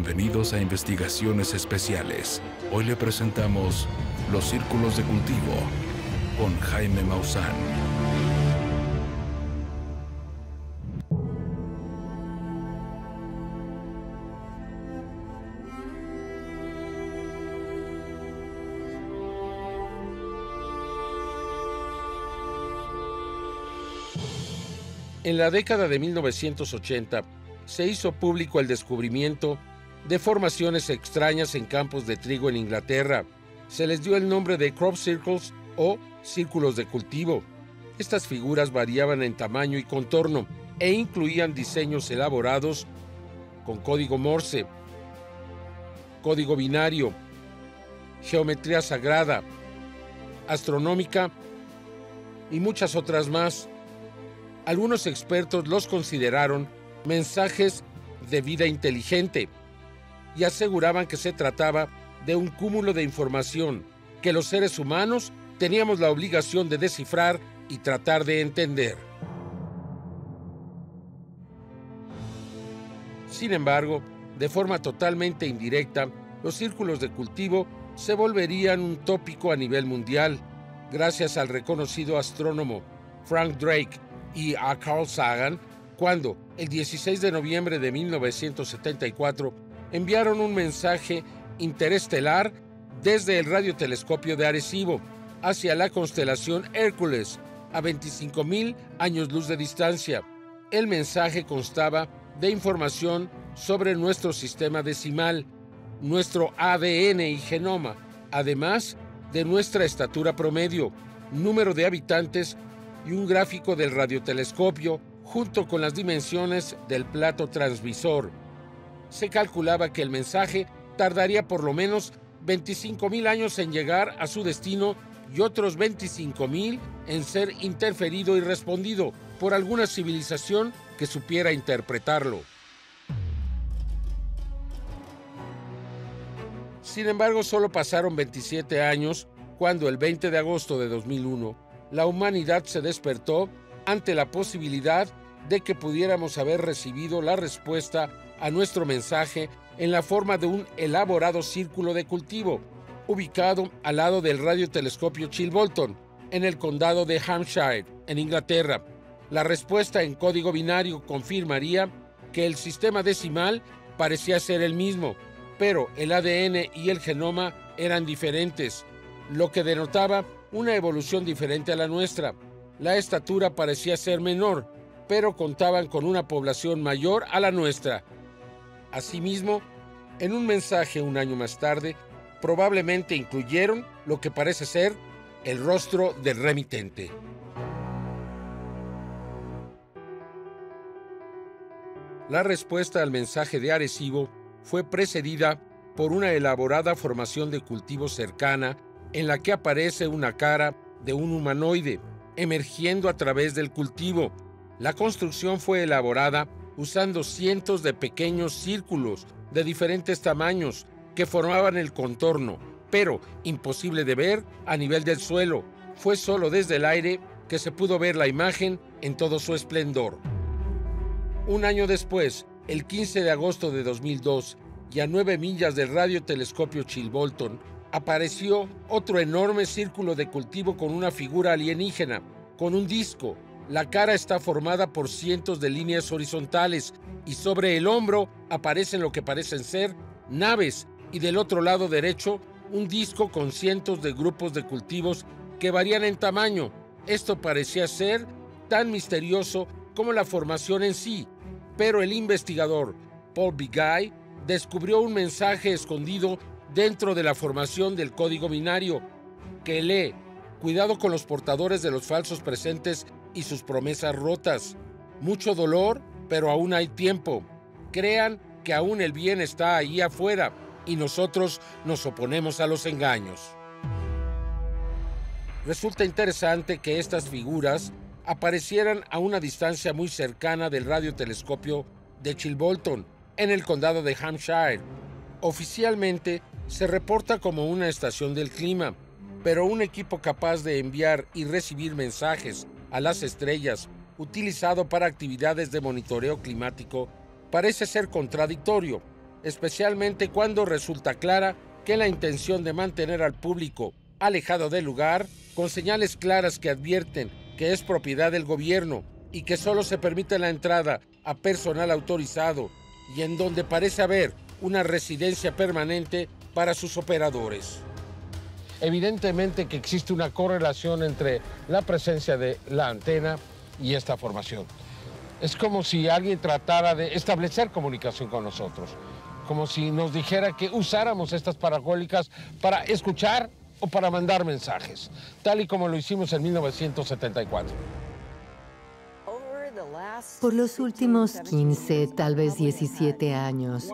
Bienvenidos a Investigaciones Especiales. Hoy le presentamos Los Círculos de Cultivo con Jaime Maussan. En la década de 1980 se hizo público el descubrimiento de formaciones extrañas en campos de trigo en Inglaterra. Se les dio el nombre de crop circles o círculos de cultivo. Estas figuras variaban en tamaño y contorno e incluían diseños elaborados con código Morse, código binario, geometría sagrada, astronómica y muchas otras más. Algunos expertos los consideraron mensajes de vida inteligente y aseguraban que se trataba de un cúmulo de información que los seres humanos teníamos la obligación de descifrar y tratar de entender. Sin embargo, de forma totalmente indirecta, los círculos de cultivo se volverían un tópico a nivel mundial, gracias al reconocido astrónomo Frank Drake y a Carl Sagan, cuando, el 16 de noviembre de 1974, enviaron un mensaje interestelar desde el radiotelescopio de Arecibo hacia la constelación Hércules, a 25,000 años luz de distancia. El mensaje constaba de información sobre nuestro sistema decimal, nuestro ADN y genoma, además de nuestra estatura promedio, número de habitantes y un gráfico del radiotelescopio junto con las dimensiones del plato transmisor. Se calculaba que el mensaje tardaría por lo menos 25,000 años en llegar a su destino y otros 25,000 en ser interferido y respondido por alguna civilización que supiera interpretarlo. Sin embargo, solo pasaron 27 años cuando el 20 de agosto de 2001 la humanidad se despertó ante la posibilidad de que pudiéramos haber recibido la respuesta a nuestro mensaje en la forma de un elaborado círculo de cultivo, ubicado al lado del radiotelescopio Chilbolton, en el condado de Hampshire, en Inglaterra. La respuesta en código binario confirmaría que el sistema decimal parecía ser el mismo, pero el ADN y el genoma eran diferentes, lo que denotaba una evolución diferente a la nuestra. La estatura parecía ser menor, pero contaban con una población mayor a la nuestra. Asimismo, en un mensaje un año más tarde, probablemente incluyeron lo que parece ser el rostro del remitente. La respuesta al mensaje de Arecibo fue precedida por una elaborada formación de cultivo cercana en la que aparece una cara de un humanoide emergiendo a través del cultivo. La construcción fue elaborada usando cientos de pequeños círculos de diferentes tamaños que formaban el contorno, pero imposible de ver a nivel del suelo. Fue solo desde el aire que se pudo ver la imagen en todo su esplendor. Un año después, el 15 de agosto de 2002, y a 9 millas del radiotelescopio Chilbolton, apareció otro enorme círculo de cultivo con una figura alienígena, con un disco. La cara está formada por cientos de líneas horizontales y sobre el hombro aparecen lo que parecen ser naves y del otro lado derecho un disco con cientos de grupos de cultivos que varían en tamaño. Esto parecía ser tan misterioso como la formación en sí, pero el investigador Paul Begay descubrió un mensaje escondido dentro de la formación del código binario que lee: cuidado con los portadores de los falsos presentes y sus promesas rotas. Mucho dolor, pero aún hay tiempo. Crean que aún el bien está ahí afuera y nosotros nos oponemos a los engaños. Resulta interesante que estas figuras aparecieran a una distancia muy cercana del radiotelescopio de Chilbolton, en el condado de Hampshire. Oficialmente se reporta como una estación del clima, pero un equipo capaz de enviar y recibir mensajes a las estrellas utilizado para actividades de monitoreo climático parece ser contradictorio. especialmente cuando resulta clara que la intención de mantener al público alejado del lugar, con señales claras que advierten que es propiedad del gobierno y que solo se permite la entrada a personal autorizado y en donde parece haber una residencia permanente para sus operadores. Evidentemente que existe una correlación entre la presencia de la antena y esta formación. Es como si alguien tratara de establecer comunicación con nosotros, como si nos dijera que usáramos estas parabólicas para escuchar o para mandar mensajes, tal y como lo hicimos en 1974. Por los últimos 15, tal vez 17 años,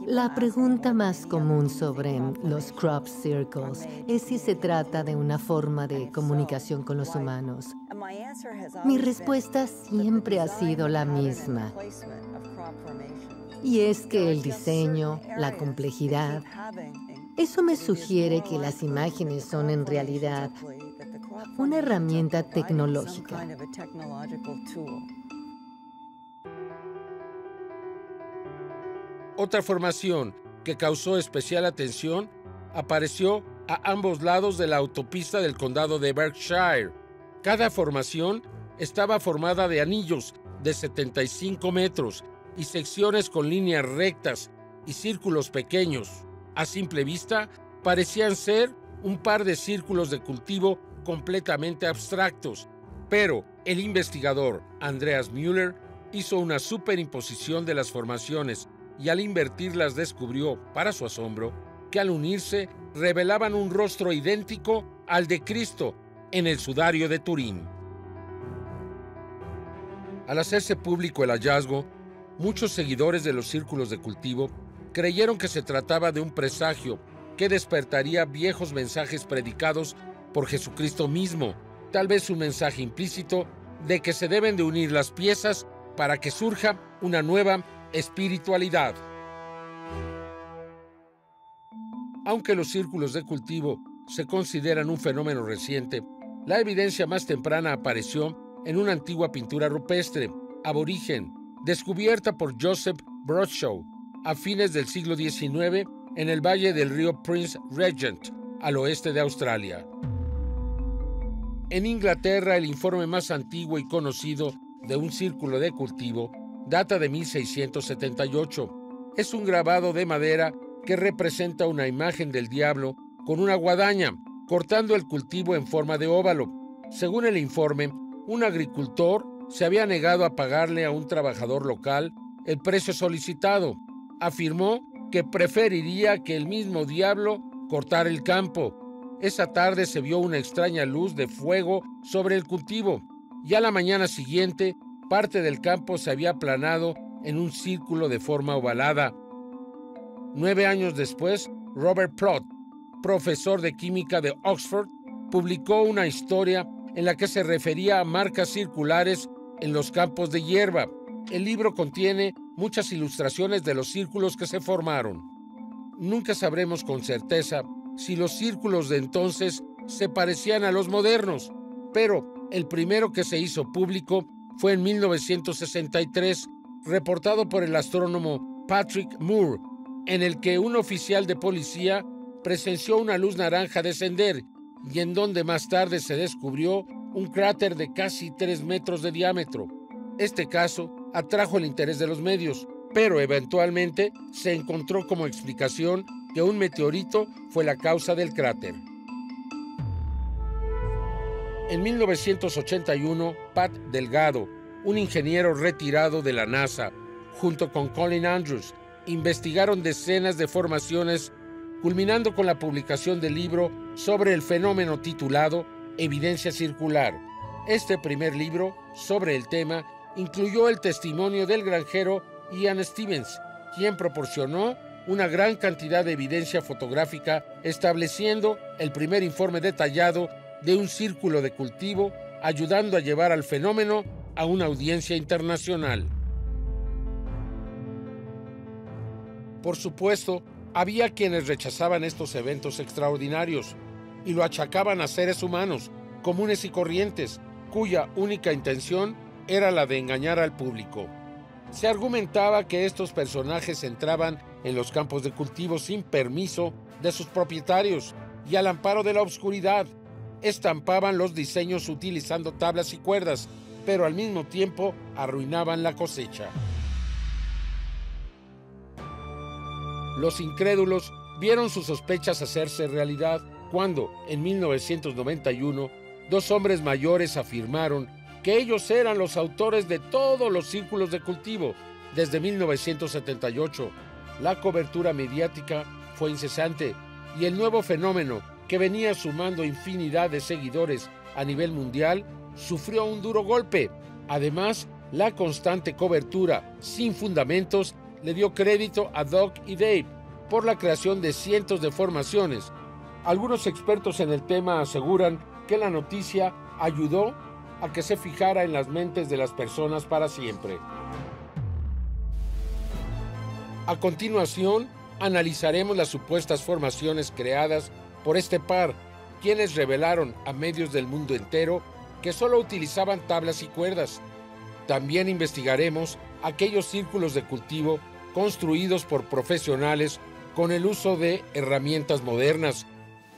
la pregunta más común sobre los crop circles es si se trata de una forma de comunicación con los humanos. Mi respuesta siempre ha sido la misma. Y es que el diseño, la complejidad, eso me sugiere que las imágenes son en realidad una herramienta tecnológica. Otra formación que causó especial atención apareció a ambos lados de la autopista del condado de Berkshire. Cada formación estaba formada de anillos de 75 metros y secciones con líneas rectas y círculos pequeños. A simple vista, parecían ser un par de círculos de cultivo completamente abstractos, pero el investigador Andreas Müller hizo una superimposición de las formaciones y al invertirlas descubrió, para su asombro, que al unirse revelaban un rostro idéntico al de Cristo en el sudario de Turín. Al hacerse público el hallazgo, muchos seguidores de los círculos de cultivo creyeron que se trataba de un presagio que despertaría viejos mensajes predicados por Jesucristo mismo, tal vez un mensaje implícito de que se deben de unir las piezas para que surja una nueva espiritualidad. Aunque los círculos de cultivo se consideran un fenómeno reciente, la evidencia más temprana apareció en una antigua pintura rupestre, aborigen, descubierta por Joseph Bradshaw a fines del siglo XIX en el valle del río Prince Regent, al oeste de Australia. En Inglaterra, el informe más antiguo y conocido de un círculo de cultivo data de 1678. Es un grabado de madera que representa una imagen del diablo con una guadaña, cortando el cultivo en forma de óvalo. Según el informe, un agricultor se había negado a pagarle a un trabajador local el precio solicitado. Afirmó que preferiría que el mismo diablo cortara el campo. Esa tarde se vio una extraña luz de fuego sobre el cultivo y a la mañana siguiente parte del campo se había aplanado en un círculo de forma ovalada. 9 años después, Robert Plot, profesor de química de Oxford, publicó una historia en la que se refería a marcas circulares en los campos de hierba. El libro contiene muchas ilustraciones de los círculos que se formaron. Nunca sabremos con certeza si los círculos de entonces se parecían a los modernos, pero el primero que se hizo público fue en 1963, reportado por el astrónomo Patrick Moore, en el que un oficial de policía presenció una luz naranja descender y en donde más tarde se descubrió un cráter de casi 3 metros de diámetro. Este caso atrajo el interés de los medios, pero eventualmente se encontró como explicación que un meteorito fue la causa del cráter. En 1981, Pat Delgado, un ingeniero retirado de la NASA, junto con Colin Andrews, investigaron decenas de formaciones, culminando con la publicación del libro sobre el fenómeno titulado Evidencia Circular. Este primer libro sobre el tema incluyó el testimonio del granjero Ian Stevens, quien proporcionó una gran cantidad de evidencia fotográfica, estableciendo el primer informe detallado de un círculo de cultivo, ayudando a llevar al fenómeno a una audiencia internacional. Por supuesto, había quienes rechazaban estos eventos extraordinarios y lo achacaban a seres humanos, comunes y corrientes, cuya única intención era la de engañar al público. Se argumentaba que estos personajes entraban en los campos de cultivo sin permiso de sus propietarios y al amparo de la oscuridad. Estampaban los diseños utilizando tablas y cuerdas, pero al mismo tiempo arruinaban la cosecha. Los incrédulos vieron sus sospechas hacerse realidad cuando, en 1991, dos hombres mayores afirmaron que ellos eran los autores de todos los círculos de cultivo. Desde 1978, la cobertura mediática fue incesante y el nuevo fenómeno, que venía sumando infinidad de seguidores a nivel mundial, sufrió un duro golpe. Además, la constante cobertura sin fundamentos le dio crédito a Doc y Dave por la creación de cientos de formaciones. Algunos expertos en el tema aseguran que la noticia ayudó a que se fijara en las mentes de las personas para siempre. A continuación, analizaremos las supuestas formaciones creadas por este par, quienes revelaron a medios del mundo entero que solo utilizaban tablas y cuerdas. También investigaremos aquellos círculos de cultivo construidos por profesionales con el uso de herramientas modernas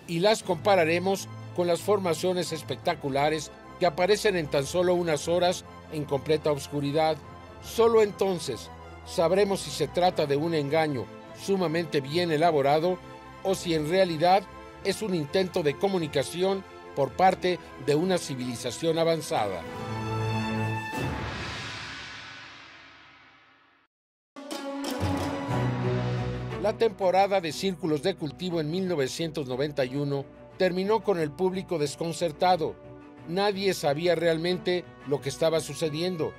y las compararemos con las formaciones espectaculares que aparecen en tan solo unas horas en completa oscuridad. Solo entonces sabremos si se trata de un engaño sumamente bien elaborado o si en realidad es un intento de comunicación por parte de una civilización avanzada. La temporada de círculos de cultivo en 1991 terminó con el público desconcertado. Nadie sabía realmente lo que estaba sucediendo,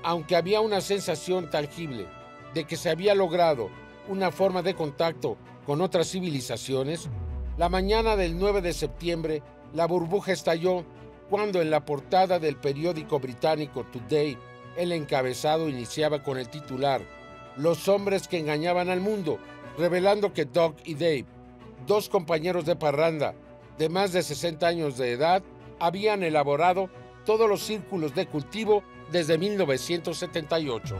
aunque había una sensación tangible de que se había logrado una forma de contacto con otras civilizaciones. La mañana del 9 de septiembre, la burbuja estalló cuando en la portada del periódico británico Today, el encabezado iniciaba con el titular «Los hombres que engañaban al mundo», revelando que Doc y Dave, dos compañeros de parranda de más de 60 años de edad, habían elaborado todos los círculos de cultivo desde 1978.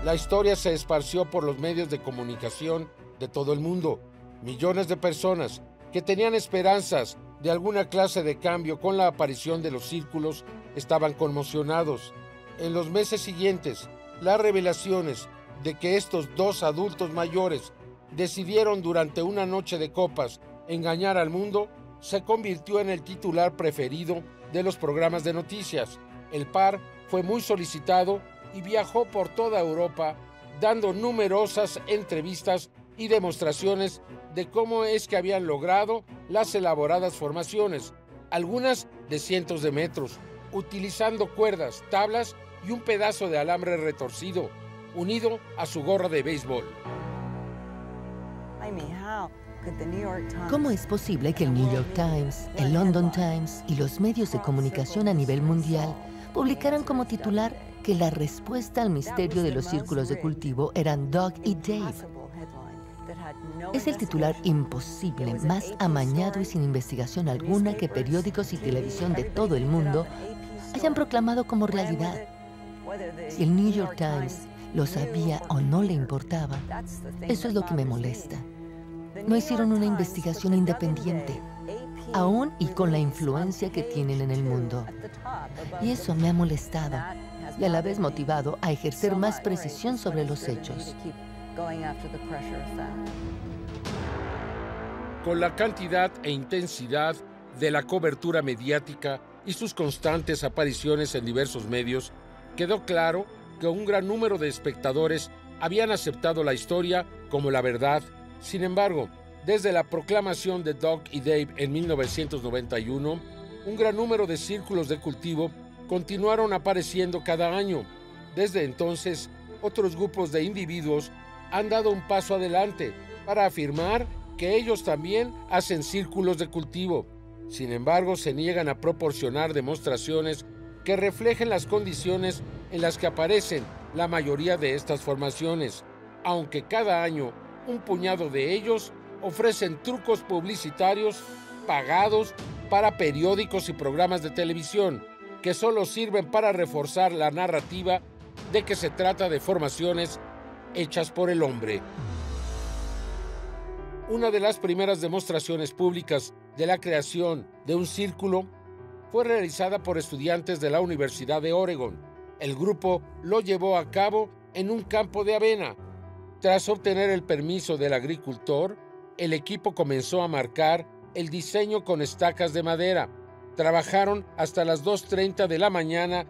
La historia se esparció por los medios de comunicación de todo el mundo. Millones de personas que tenían esperanzas de alguna clase de cambio con la aparición de los círculos estaban conmocionados. En los meses siguientes, las revelaciones de que estos dos adultos mayores decidieron durante una noche de copas engañar al mundo se convirtió en el titular preferido de los programas de noticias. El par fue muy solicitado y viajó por toda Europa dando numerosas entrevistas y demostraciones de cómo es que habían logrado las elaboradas formaciones, algunas de cientos de metros, utilizando cuerdas, tablas y un pedazo de alambre retorcido, unido a su gorra de béisbol. ¿Cómo es posible que el New York Times, el London Times y los medios de comunicación a nivel mundial publicaran como titular que la respuesta al misterio de los círculos de cultivo eran Doc y Dave? Es el titular imposible, más amañado y sin investigación alguna que periódicos y televisión de todo el mundo hayan proclamado como realidad. Si el New York Times lo sabía o no le importaba, eso es lo que me molesta. No hicieron una investigación independiente, aún y con la influencia que tienen en el mundo. Y eso me ha molestado y a la vez motivado a ejercer más precisión sobre los hechos. Con la cantidad e intensidad de la cobertura mediática y sus constantes apariciones en diversos medios, quedó claro que un gran número de espectadores habían aceptado la historia como la verdad. Sin embargo, desde la proclamación de Doc y Dave en 1991, un gran número de círculos de cultivo continuaron apareciendo cada año. Desde entonces, otros grupos de individuos han dado un paso adelante para afirmar que ellos también hacen círculos de cultivo. Sin embargo, se niegan a proporcionar demostraciones que reflejen las condiciones en las que aparecen la mayoría de estas formaciones, aunque cada año un puñado de ellos ofrecen trucos publicitarios pagados para periódicos y programas de televisión que solo sirven para reforzar la narrativa de que se trata de formaciones hechas por el hombre. Una de las primeras demostraciones públicas de la creación de un círculo fue realizada por estudiantes de la Universidad de Oregon. El grupo lo llevó a cabo en un campo de avena. Tras obtener el permiso del agricultor, el equipo comenzó a marcar el diseño con estacas de madera. Trabajaron hasta las 2:30 de la mañana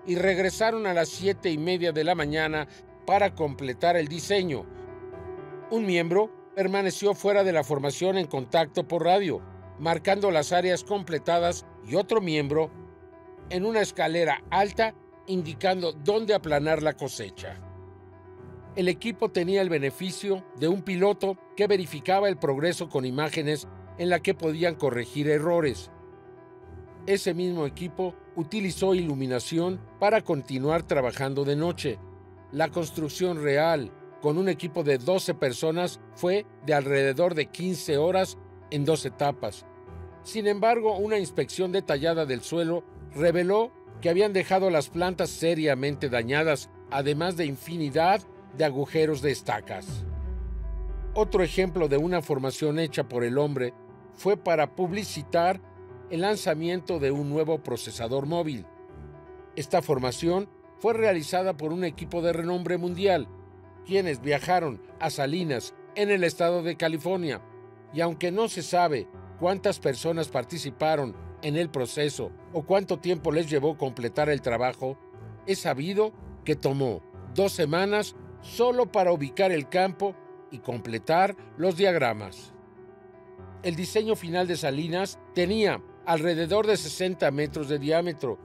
y regresaron a las 7:30 de la mañana para completar el diseño. Un miembro permaneció fuera de la formación en contacto por radio, marcando las áreas completadas, y otro miembro en una escalera alta indicando dónde aplanar la cosecha. El equipo tenía el beneficio de un piloto que verificaba el progreso con imágenes en la que podían corregir errores. Ese mismo equipo utilizó iluminación para continuar trabajando de noche. La construcción real, con un equipo de 12 personas, fue de alrededor de 15 horas en 2 etapas. Sin embargo, una inspección detallada del suelo reveló que habían dejado las plantas seriamente dañadas, además de infinidad de agujeros de estacas. Otro ejemplo de una formación hecha por el hombre fue para publicitar el lanzamiento de un nuevo procesador móvil. Esta formación fue realizada por un equipo de renombre mundial, quienes viajaron a Salinas, en el estado de California, y aunque no se sabe cuántas personas participaron en el proceso o cuánto tiempo les llevó completar el trabajo, es sabido que tomó 2 semanas solo para ubicar el campo y completar los diagramas. El diseño final de Salinas tenía alrededor de 60 metros de diámetro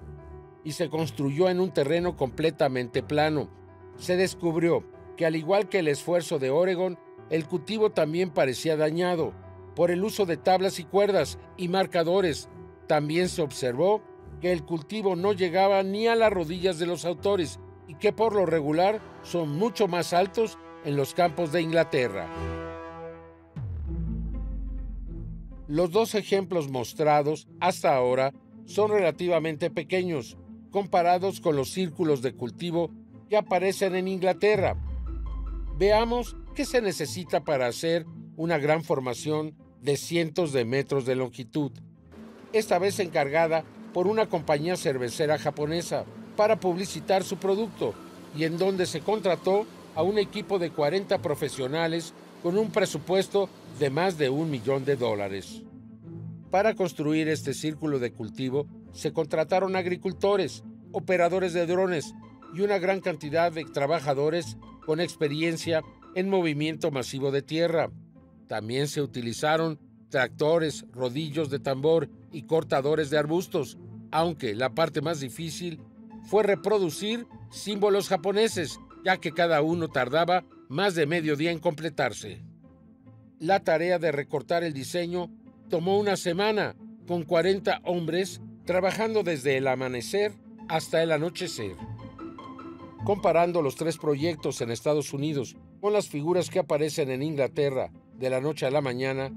y se construyó en un terreno completamente plano. Se descubrió que, al igual que el esfuerzo de Oregon, el cultivo también parecía dañado por el uso de tablas y cuerdas y marcadores. También se observó que el cultivo no llegaba ni a las rodillas de los autores y que por lo regular son mucho más altos en los campos de Inglaterra. Los 2 ejemplos mostrados hasta ahora son relativamente pequeños comparados con los círculos de cultivo que aparecen en Inglaterra. Veamos qué se necesita para hacer una gran formación de cientos de metros de longitud, esta vez encargada por una compañía cervecera japonesa para publicitar su producto, y en donde se contrató a un equipo de 40 profesionales con un presupuesto de más de $1 millón. Para construir este círculo de cultivo se contrataron agricultores, operadores de drones y una gran cantidad de trabajadores con experiencia en movimiento masivo de tierra. También se utilizaron tractores, rodillos de tambor y cortadores de arbustos, aunque la parte más difícil fue reproducir símbolos japoneses, ya que cada uno tardaba más de medio día en completarse. La tarea de recortar el diseño tomó 1 semana, con 40 hombres trabajando desde el amanecer hasta el anochecer. Comparando los 3 proyectos en Estados Unidos con las figuras que aparecen en Inglaterra de la noche a la mañana,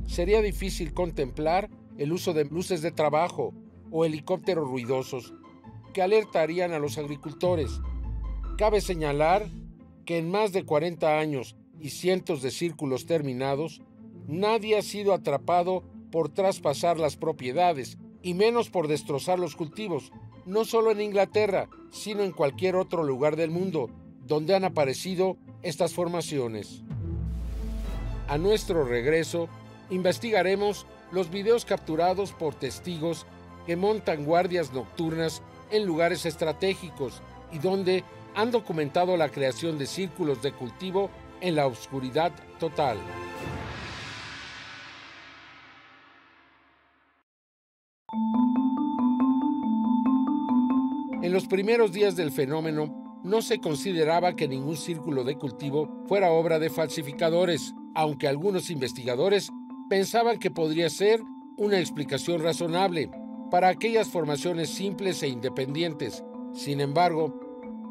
sería difícil contemplar el uso de luces de trabajo o helicópteros ruidosos que alertarían a los agricultores. Cabe señalar que en más de 40 años y cientos de círculos terminados, nadie ha sido atrapado por traspasar las propiedades y menos por destrozar los cultivos, no solo en Inglaterra, sino en cualquier otro lugar del mundo donde han aparecido estas formaciones. A nuestro regreso, investigaremos los videos capturados por testigos que montan guardias nocturnas en lugares estratégicos y donde han documentado la creación de círculos de cultivo en la oscuridad total. En los primeros días del fenómeno, no se consideraba que ningún círculo de cultivo fuera obra de falsificadores, aunque algunos investigadores pensaban que podría ser una explicación razonable para aquellas formaciones simples e independientes. Sin embargo,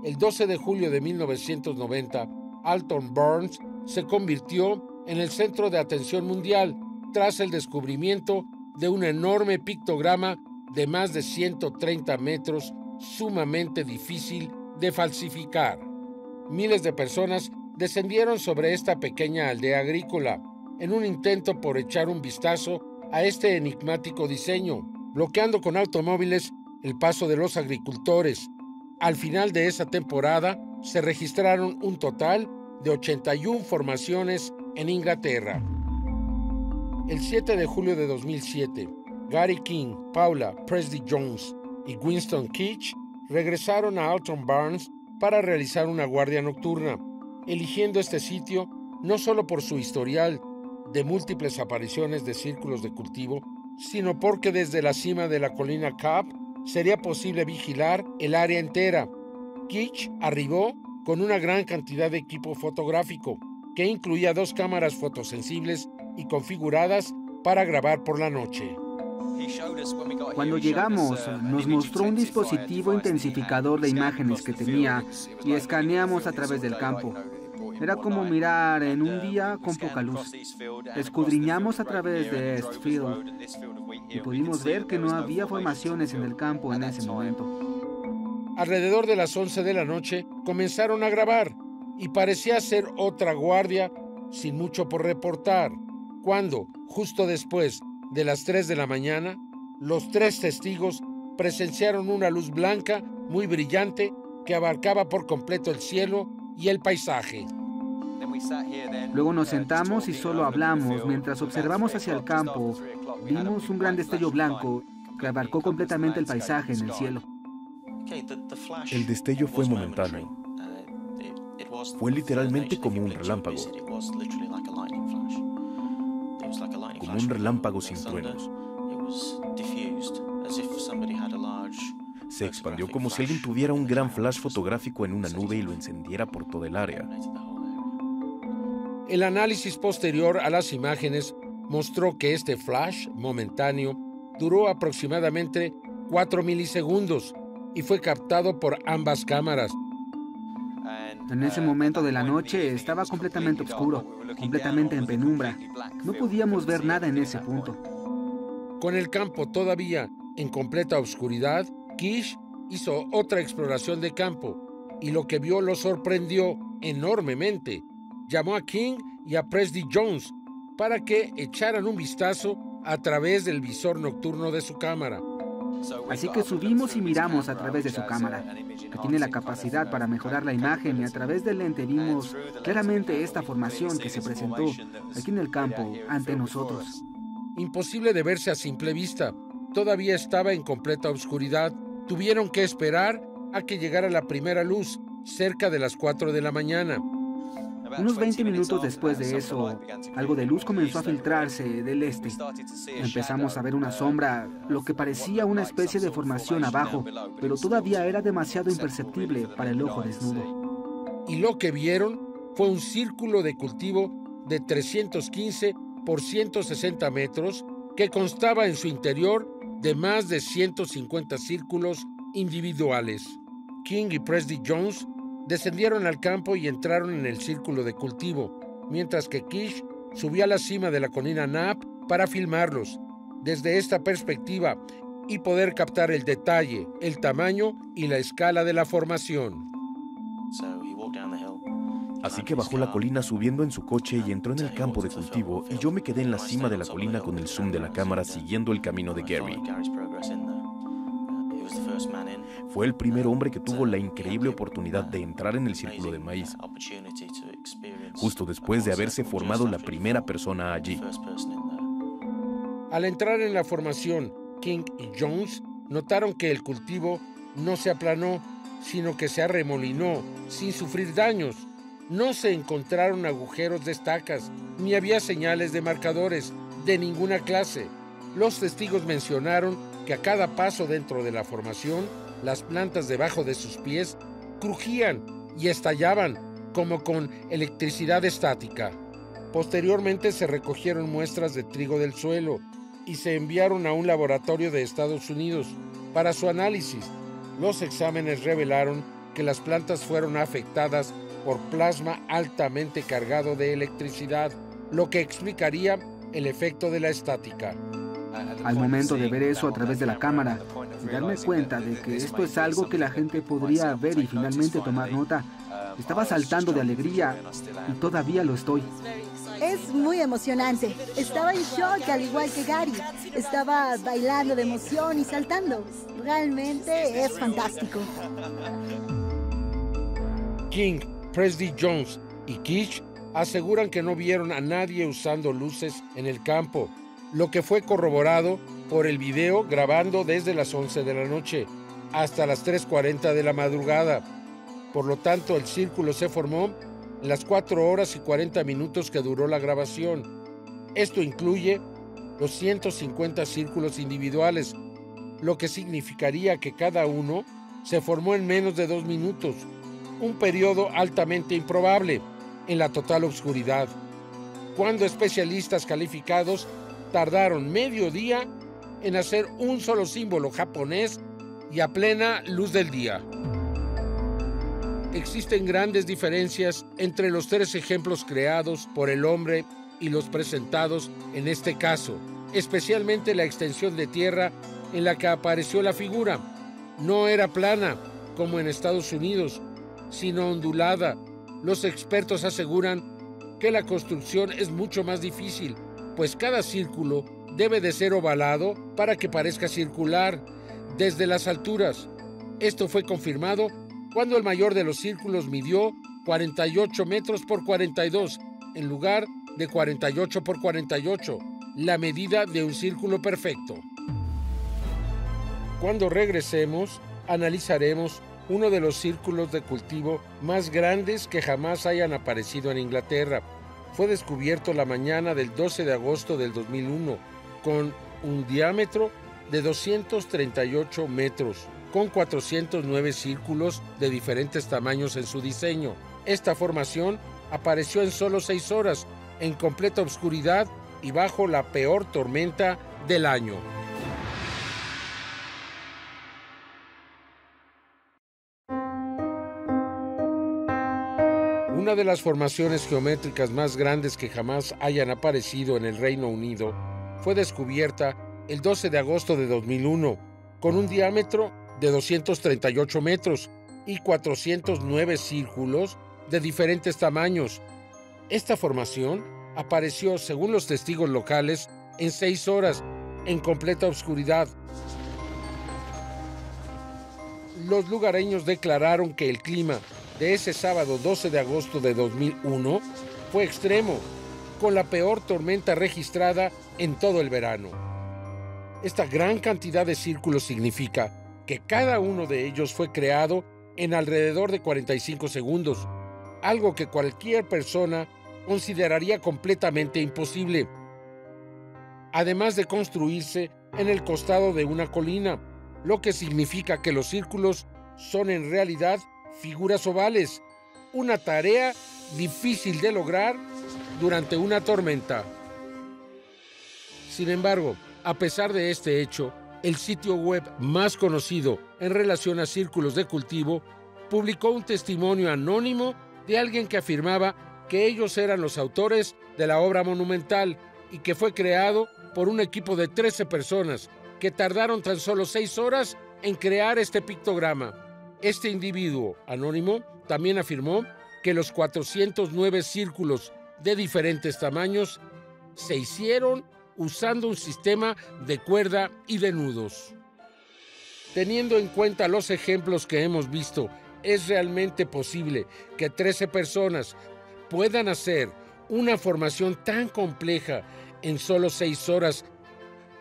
el 12 de julio de 1990, Alton Burns se convirtió en el centro de atención mundial tras el descubrimiento de un enorme pictograma de más de 130 metros, sumamente difícil de falsificar. Miles de personas descendieron sobre esta pequeña aldea agrícola, en un intento por echar un vistazo a este enigmático diseño, bloqueando con automóviles el paso de los agricultores. Al final de esa temporada se registraron un total de 81 formaciones en Inglaterra. El 7 de julio de 2007, Gary King, Paula Presty-Jones y Winston Keach regresaron a Alton Barns para realizar una guardia nocturna, eligiendo este sitio no solo por su historial de múltiples apariciones de círculos de cultivo, sino porque desde la cima de la colina Cobb sería posible vigilar el área entera. Keach arribó con una gran cantidad de equipo fotográfico, que incluía 2 cámaras fotosensibles y configuradas para grabar por la noche. Cuando llegamos, nos mostró un dispositivo intensificador de imágenes que tenía y escaneamos a través del campo. Era como mirar en un día con poca luz. Escudriñamos a través de Eastfield y pudimos ver que no había formaciones en el campo en ese momento. Alrededor de las 11 de la noche comenzaron a grabar y parecía ser otra guardia sin mucho por reportar, cuando, justo después de las 3 de la mañana, los 3 testigos presenciaron una luz blanca muy brillante que abarcaba por completo el cielo y el paisaje. Luego nos sentamos y solo hablamos. Mientras observamos hacia el campo, vimos un gran destello blanco que abarcó completamente el paisaje en el cielo. El destello fue momentáneo. Fue literalmente como un relámpago. Como un relámpago sin truenos. Se expandió como si alguien tuviera un gran flash fotográfico en una nube y lo encendiera por toda el área. El análisis posterior a las imágenes mostró que este flash momentáneo duró aproximadamente 4 milisegundos y fue captado por ambas cámaras. En ese momento de la noche estaba completamente oscuro, completamente en penumbra. No podíamos ver nada en ese punto. Con el campo todavía en completa oscuridad, Keach hizo otra exploración de campo y lo que vio lo sorprendió enormemente. Llamó a King y a Presty-Jones para que echaran un vistazo a través del visor nocturno de su cámara. Así que subimos y miramos a través de su cámara, que tiene la capacidad para mejorar la imagen, y a través del lente vimos claramente esta formación que se presentó aquí en el campo ante nosotros. Imposible de verse a simple vista. Todavía estaba en completa oscuridad. Tuvieron que esperar a que llegara la primera luz, cerca de las 4 de la mañana. Unos 20 minutos después de eso, algo de luz comenzó a filtrarse del este. Empezamos a ver una sombra, lo que parecía una especie de formación abajo, pero todavía era demasiado imperceptible para el ojo desnudo. Y lo que vieron fue un círculo de cultivo de 315 por 160 metros que constaba en su interior de más de 150 círculos individuales. King y Presty-Jones descendieron al campo y entraron en el círculo de cultivo, mientras que Keach subió a la cima de la colina Knapp para filmarlos desde esta perspectiva y poder captar el detalle, el tamaño y la escala de la formación. Así que bajó la colina subiendo en su coche y entró en el campo de cultivo, y yo me quedé en la cima de la colina con el zoom de la cámara siguiendo el camino de Gary. Fue el primer hombre que tuvo la increíble oportunidad de entrar en el círculo de maíz, justo después de haberse formado la primera persona allí. Al entrar en la formación, King y Jones notaron que el cultivo no se aplanó, sino que se arremolinó sin sufrir daños. No se encontraron agujeros de estacas, ni había señales de marcadores de ninguna clase. Los testigos mencionaron que a cada paso dentro de la formación, las plantas debajo de sus pies crujían y estallaban como con electricidad estática. Posteriormente se recogieron muestras de trigo del suelo y se enviaron a un laboratorio de Estados Unidos para su análisis. Los exámenes revelaron que las plantas fueron afectadas por plasma altamente cargado de electricidad, lo que explicaría el efecto de la estática. Al momento de ver eso a través de la cámara y darme cuenta de que esto es algo que la gente podría ver y finalmente tomar nota, estaba saltando de alegría y todavía lo estoy. Es muy emocionante. Estaba en shock, al igual que Gary. Estaba bailando de emoción y saltando. Realmente es fantástico. King, Presley Jones y Kish aseguran que no vieron a nadie usando luces en el campo, lo que fue corroborado por el video grabando desde las 11 de la noche hasta las 3:40 de la madrugada. Por lo tanto, el círculo se formó en las 4 horas y 40 minutos que duró la grabación. Esto incluye los 150 círculos individuales, lo que significaría que cada uno se formó en menos de 2 minutos, un periodo altamente improbable en la total oscuridad, cuando especialistas calificados tardaron medio día en hacer un solo símbolo japonés y a plena luz del día. Existen grandes diferencias entre los 3 ejemplos creados por el hombre y los presentados en este caso, especialmente la extensión de tierra en la que apareció la figura. No era plana, como en Estados Unidos, sino ondulada. Los expertos aseguran que la construcción es mucho más difícil, pues cada círculo debe de ser ovalado para que parezca circular desde las alturas. Esto fue confirmado cuando el mayor de los círculos midió 48 metros por 42, en lugar de 48 por 48, la medida de un círculo perfecto. Cuando regresemos, analizaremos uno de los círculos de cultivo más grandes que jamás hayan aparecido en Inglaterra. Fue descubierto la mañana del 12 de agosto del 2001, con un diámetro de 238 metros, con 409 círculos de diferentes tamaños en su diseño. Esta formación apareció en solo 6 horas, en completa oscuridad y bajo la peor tormenta del año. Una de las formaciones geométricas más grandes que jamás hayan aparecido en el Reino Unido fue descubierta el 12 de agosto de 2001, con un diámetro de 238 metros y 409 círculos de diferentes tamaños. Esta formación apareció, según los testigos locales, en 6 horas, en completa oscuridad. Los lugareños declararon que el clima de ese sábado 12 de agosto de 2001 fue extremo, con la peor tormenta registrada en todo el verano. Esta gran cantidad de círculos significa que cada uno de ellos fue creado en alrededor de 45 segundos, algo que cualquier persona consideraría completamente imposible. Además de construirse en el costado de una colina, lo que significa que los círculos son en realidad figuras ovales, una tarea difícil de lograr durante una tormenta. Sin embargo, a pesar de este hecho, el sitio web más conocido en relación a círculos de cultivo publicó un testimonio anónimo de alguien que afirmaba que ellos eran los autores de la obra monumental y que fue creado por un equipo de 13 personas que tardaron tan solo 6 horas en crear este pictograma. Este individuo anónimo también afirmó que los 409 círculos de diferentes tamaños se hicieron usando un sistema de cuerda y de nudos. Teniendo en cuenta los ejemplos que hemos visto, ¿es realmente posible que 13 personas puedan hacer una formación tan compleja en solo 6 horas,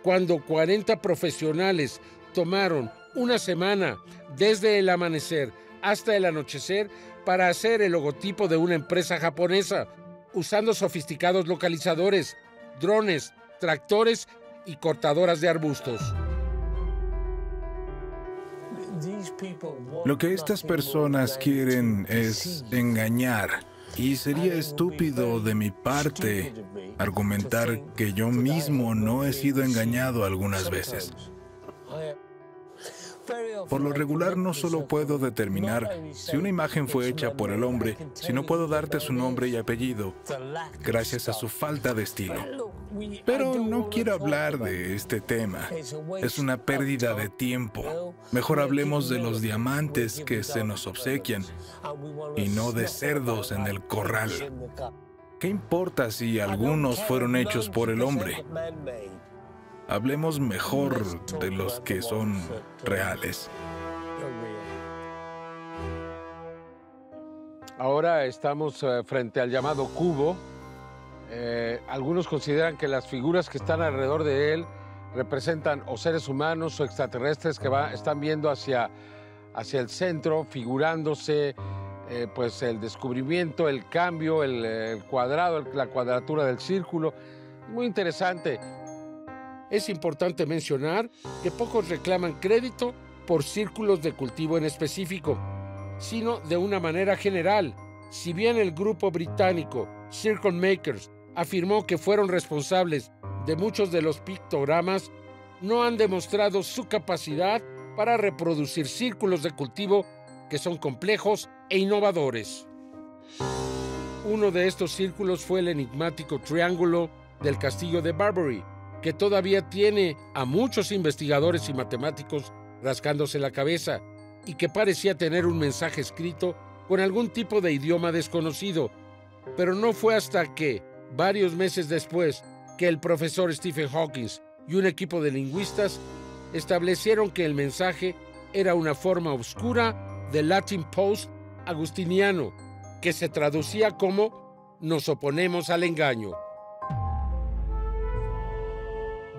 cuando 40 profesionales tomaron una semana desde el amanecer hasta el anochecer para hacer el logotipo de una empresa japonesa, usando sofisticados localizadores, drones, tractores y cortadoras de arbustos? Lo que estas personas quieren es engañar, y sería estúpido de mi parte argumentar que yo mismo no he sido engañado algunas veces. Por lo regular, no solo puedo determinar si una imagen fue hecha por el hombre, sino puedo darte su nombre y apellido, gracias a su falta de estilo. Pero no quiero hablar de este tema. Es una pérdida de tiempo. Mejor hablemos de los diamantes que se nos obsequian y no de cerdos en el corral. ¿Qué importa si algunos fueron hechos por el hombre? Hablemos mejor de los que son reales. Ahora estamos frente al llamado cubo. Algunos consideran que las figuras que están alrededor de él representan o seres humanos o extraterrestres que están viendo hacia el centro, figurándose pues el descubrimiento, el cambio, el cuadrado, la cuadratura del círculo. Muy interesante. Es importante mencionar que pocos reclaman crédito por círculos de cultivo en específico, sino de una manera general. Si bien el grupo británico Circle Makers afirmó que fueron responsables de muchos de los pictogramas, no han demostrado su capacidad para reproducir círculos de cultivo que son complejos e innovadores. Uno de estos círculos fue el enigmático triángulo del castillo de Barbury, que todavía tiene a muchos investigadores y matemáticos rascándose la cabeza y que parecía tener un mensaje escrito con algún tipo de idioma desconocido. Pero no fue hasta que, varios meses después, que el profesor Stephen Hawking y un equipo de lingüistas establecieron que el mensaje era una forma oscura del Latin Post agustiniano, que se traducía como «nos oponemos al engaño».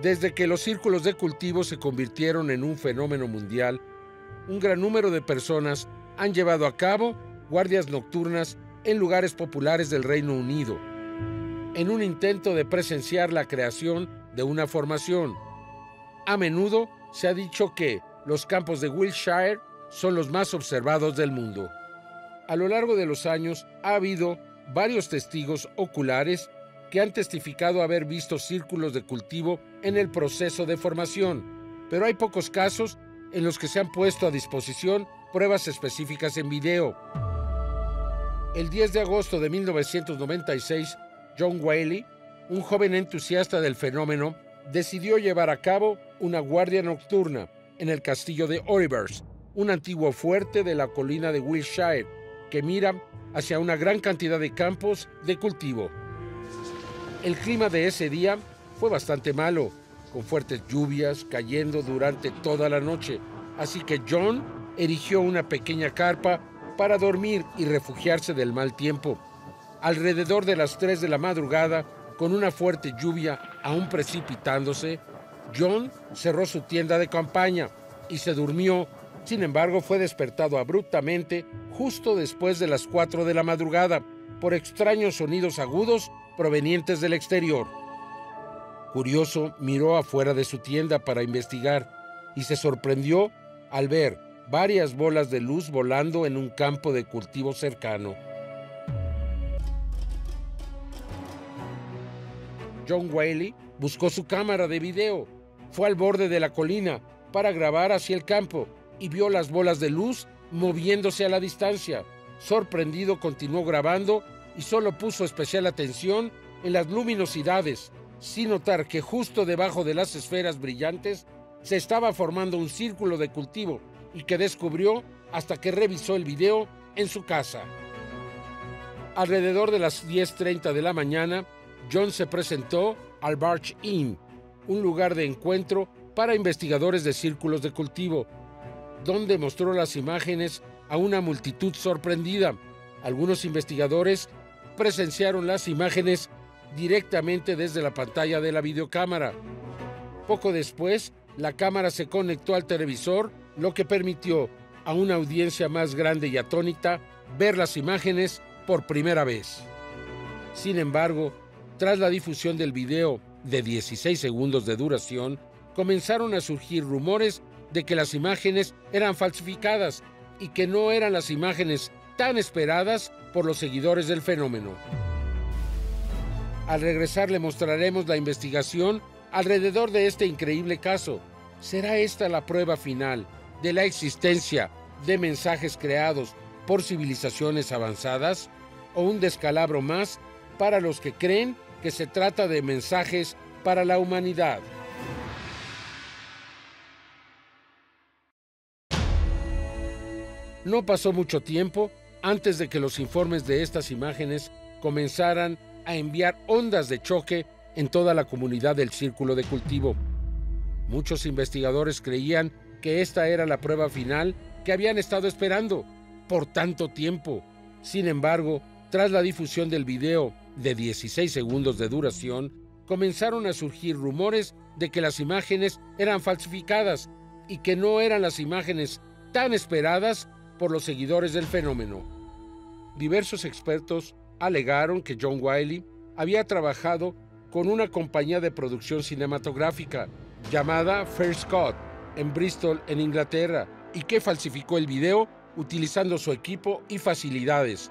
Desde que los círculos de cultivo se convirtieron en un fenómeno mundial, un gran número de personas han llevado a cabo guardias nocturnas en lugares populares del Reino Unido, en un intento de presenciar la creación de una formación. A menudo se ha dicho que los campos de Wiltshire son los más observados del mundo. A lo largo de los años ha habido varios testigos oculares que han testificado haber visto círculos de cultivo en el proceso de formación, pero hay pocos casos en los que se han puesto a disposición pruebas específicas en video. El 10 de agosto de 1996, John Whaley, un joven entusiasta del fenómeno, decidió llevar a cabo una guardia nocturna en el castillo de Orivers, un antiguo fuerte de la colina de Wiltshire, que mira hacia una gran cantidad de campos de cultivo. El clima de ese día fue bastante malo, con fuertes lluvias cayendo durante toda la noche, así que John erigió una pequeña carpa para dormir y refugiarse del mal tiempo. Alrededor de las 3 de la madrugada, con una fuerte lluvia aún precipitándose, John cerró su tienda de campaña y se durmió. Sin embargo, fue despertado abruptamente justo después de las 4 de la madrugada por extraños sonidos agudos provenientes del exterior. Curioso, miró afuera de su tienda para investigar y se sorprendió al ver varias bolas de luz volando en un campo de cultivo cercano. John Whaley buscó su cámara de video, fue al borde de la colina para grabar hacia el campo y vio las bolas de luz moviéndose a la distancia. Sorprendido, continuó grabando y solo puso especial atención en las luminosidades, sin notar que justo debajo de las esferas brillantes se estaba formando un círculo de cultivo y que descubrió hasta que revisó el video en su casa. Alrededor de las 10:30 de la mañana, John se presentó al Barge Inn, un lugar de encuentro para investigadores de círculos de cultivo, donde mostró las imágenes a una multitud sorprendida. Algunos investigadores presenciaron las imágenes directamente desde la pantalla de la videocámara. Poco después, la cámara se conectó al televisor, lo que permitió a una audiencia más grande y atónita ver las imágenes por primera vez. Sin embargo, tras la difusión del video de 16 segundos de duración, comenzaron a surgir rumores de que las imágenes eran falsificadas y que no eran las imágenes tan esperadas por los seguidores del fenómeno. Al regresar le mostraremos la investigación alrededor de este increíble caso. ¿Será esta la prueba final de la existencia de mensajes creados por civilizaciones avanzadas o un descalabro más para los que creen que se trata de mensajes para la humanidad? No pasó mucho tiempo antes de que los informes de estas imágenes comenzaran a enviar ondas de choque en toda la comunidad del círculo de cultivo. Muchos investigadores creían que esta era la prueba final que habían estado esperando por tanto tiempo. Sin embargo, tras la difusión del video de 16 segundos de duración, comenzaron a surgir rumores de que las imágenes eran falsificadas y que no eran las imágenes tan esperadas por los seguidores del fenómeno. Diversos expertos alegaron que John Wiley había trabajado con una compañía de producción cinematográfica llamada First Cut en Bristol, en Inglaterra, y que falsificó el video utilizando su equipo y facilidades.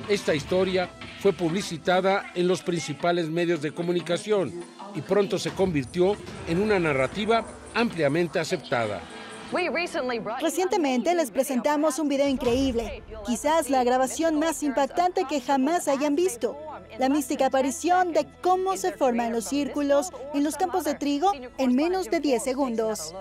Esta historia fue publicitada en los principales medios de comunicación y pronto se convirtió en una narrativa ampliamente aceptada. Recientemente les presentamos un video increíble, quizás la grabación más impactante que jamás hayan visto. La mística aparición de cómo se forman los círculos en los campos de trigo en menos de 10 segundos.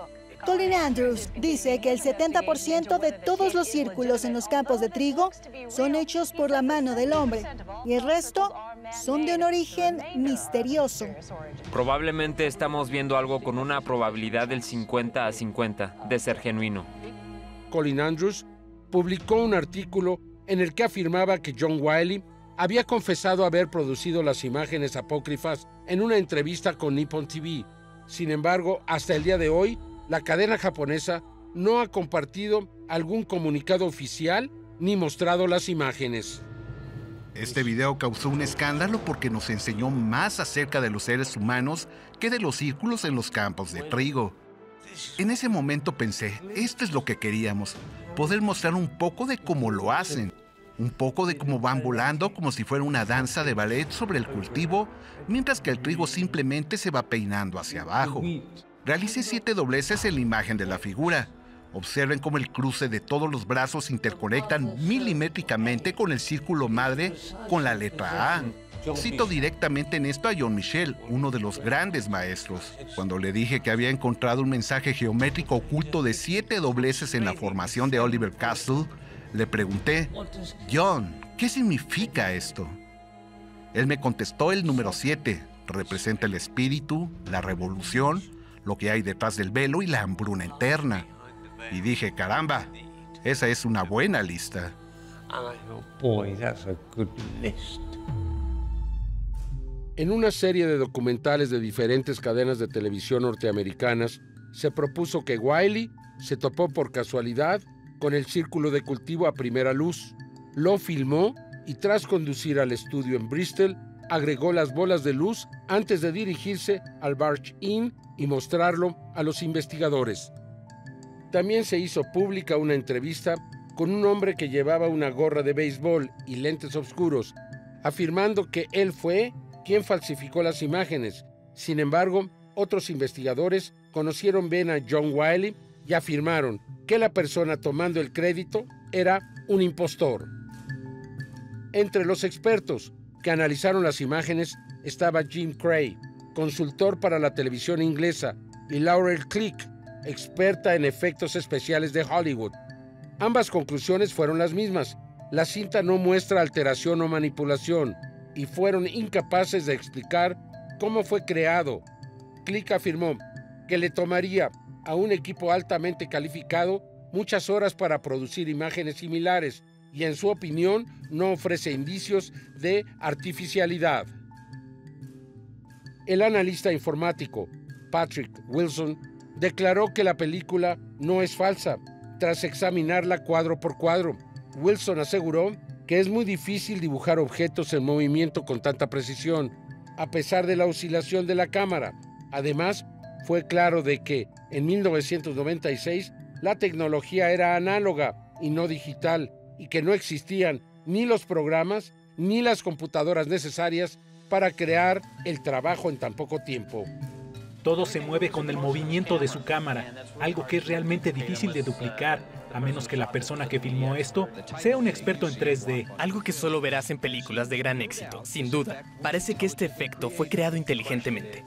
Colin Andrews dice que el 70% de todos los círculos en los campos de trigo son hechos por la mano del hombre y el resto son de un origen misterioso. Probablemente estamos viendo algo con una probabilidad del 50 a 50 de ser genuino. Colin Andrews publicó un artículo en el que afirmaba que John Wiley había confesado haber producido las imágenes apócrifas en una entrevista con Nippon TV. Sin embargo, hasta el día de hoy, la cadena japonesa no ha compartido algún comunicado oficial ni mostrado las imágenes. Este video causó un escándalo porque nos enseñó más acerca de los seres humanos que de los círculos en los campos de trigo. En ese momento pensé, esto es lo que queríamos, poder mostrar un poco de cómo lo hacen, un poco de cómo van volando como si fuera una danza de ballet sobre el cultivo, mientras que el trigo simplemente se va peinando hacia abajo. Realicé 7 dobleces en la imagen de la figura. Observen cómo el cruce de todos los brazos interconectan milimétricamente con el círculo madre con la letra A. Cito directamente en esto a John Michell, uno de los grandes maestros. Cuando le dije que había encontrado un mensaje geométrico oculto de 7 dobleces en la formación de Oliver Castle, le pregunté, John, ¿qué significa esto? Él me contestó el número 7, representa el espíritu, la revolución, lo que hay detrás del velo y la hambruna eterna. Y dije, caramba, esa es una buena lista. En una serie de documentales de diferentes cadenas de televisión norteamericanas, se propuso que Wiley se topó por casualidad con el círculo de cultivo a primera luz. Lo filmó y tras conducir al estudio en Bristol, agregó las bolas de luz antes de dirigirse al Barge Inn y mostrarlo a los investigadores. También se hizo pública una entrevista con un hombre que llevaba una gorra de béisbol y lentes oscuros, afirmando que él fue quien falsificó las imágenes. Sin embargo, otros investigadores conocieron bien a John Wiley y afirmaron que la persona tomando el crédito era un impostor. Entre los expertos que analizaron las imágenes estaba Jim Cray, consultor para la televisión inglesa, y Laurel Click, experta en efectos especiales de Hollywood. Ambas conclusiones fueron las mismas. La cinta no muestra alteración o manipulación y fueron incapaces de explicar cómo fue creado. Click afirmó que le tomaría a un equipo altamente calificado muchas horas para producir imágenes similares y en su opinión no ofrece indicios de artificialidad. El analista informático Patrick Wilson declaró que la película no es falsa tras examinarla cuadro por cuadro. Wilson aseguró que es muy difícil dibujar objetos en movimiento con tanta precisión, a pesar de la oscilación de la cámara. Además, fue claro de que en 1996 la tecnología era análoga y no digital, y que no existían ni los programas ni las computadoras necesarias para crear el trabajo en tan poco tiempo. Todo se mueve con el movimiento de su cámara, algo que es realmente difícil de duplicar, a menos que la persona que filmó esto sea un experto en 3D. Algo que solo verás en películas de gran éxito, sin duda. Parece que este efecto fue creado inteligentemente.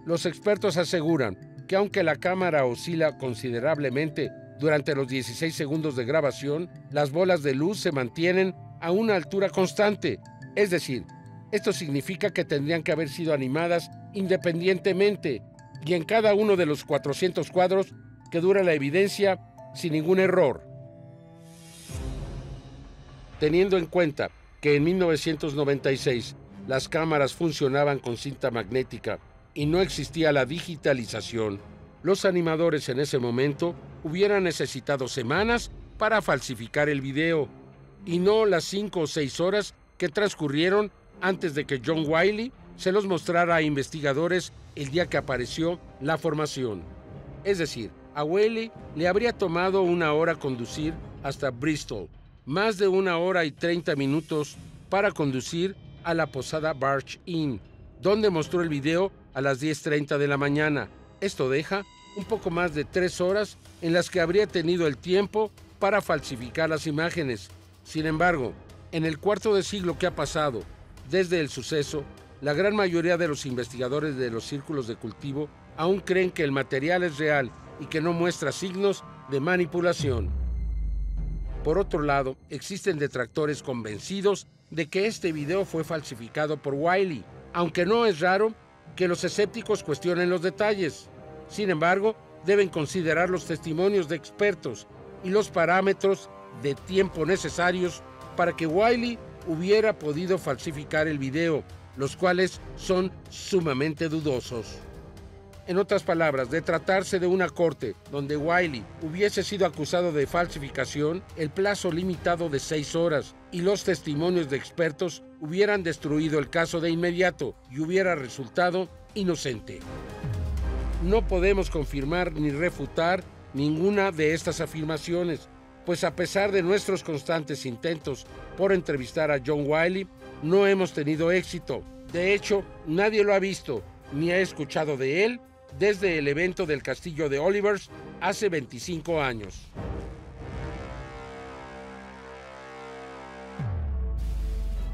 Los expertos aseguran que aunque la cámara oscila considerablemente durante los 16 segundos de grabación, las bolas de luz se mantienen a una altura constante. Es decir, esto significa que tendrían que haber sido animadas independientemente y en cada uno de los 400 cuadros que dura la evidencia sin ningún error. Teniendo en cuenta que en 1996 las cámaras funcionaban con cinta magnética y no existía la digitalización, los animadores en ese momento hubieran necesitado semanas para falsificar el video, y no las 5 o 6 horas que transcurrieron antes de que John Wiley se los mostrara a investigadores el día que apareció la formación. Es decir, a Wiley le habría tomado 1 hora conducir hasta Bristol, más de 1 hora y 30 minutos para conducir a la posada Barge Inn, donde mostró el video a las 10:30 de la mañana. Esto deja un poco más de 3 horas en las que habría tenido el tiempo para falsificar las imágenes. Sin embargo, en el cuarto de siglo que ha pasado desde el suceso, la gran mayoría de los investigadores de los círculos de cultivo aún creen que el material es real y que no muestra signos de manipulación. Por otro lado, existen detractores convencidos de que este video fue falsificado por Wiley, aunque no es raro que los escépticos cuestionen los detalles. Sin embargo, deben considerar los testimonios de expertos y los parámetros de tiempo necesarios para que Wiley hubiera podido falsificar el video, los cuales son sumamente dudosos. En otras palabras, de tratarse de una corte donde Wiley hubiese sido acusado de falsificación, el plazo limitado de 6 horas y los testimonios de expertos hubieran destruido el caso de inmediato y hubiera resultado inocente. No podemos confirmar ni refutar ninguna de estas afirmaciones, pues a pesar de nuestros constantes intentos por entrevistar a John Wiley, no hemos tenido éxito. De hecho, nadie lo ha visto ni ha escuchado de él desde el evento del castillo de Olivers hace 25 años.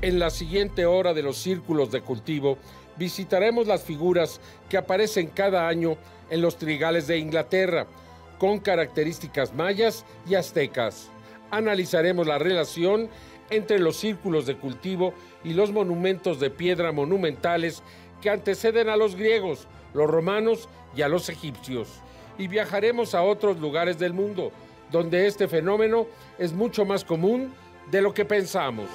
En la siguiente hora de los círculos de cultivo, visitaremos las figuras que aparecen cada año en los trigales de Inglaterra, con características mayas y aztecas. Analizaremos la relación entre los círculos de cultivo y los monumentos de piedra monumentales que anteceden a los griegos, los romanos y a los egipcios. Y viajaremos a otros lugares del mundo, donde este fenómeno es mucho más común de lo que pensamos.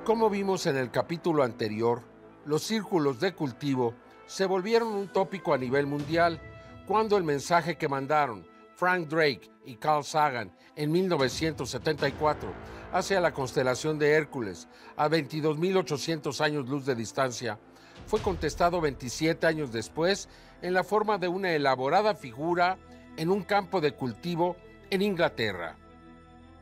Como vimos en el capítulo anterior, los círculos de cultivo se volvieron un tópico a nivel mundial cuando el mensaje que mandaron Frank Drake y Carl Sagan en 1974 hacia la constelación de Hércules a 22.800 años luz de distancia fue contestado 27 años después en la forma de una elaborada figura en un campo de cultivo en Inglaterra.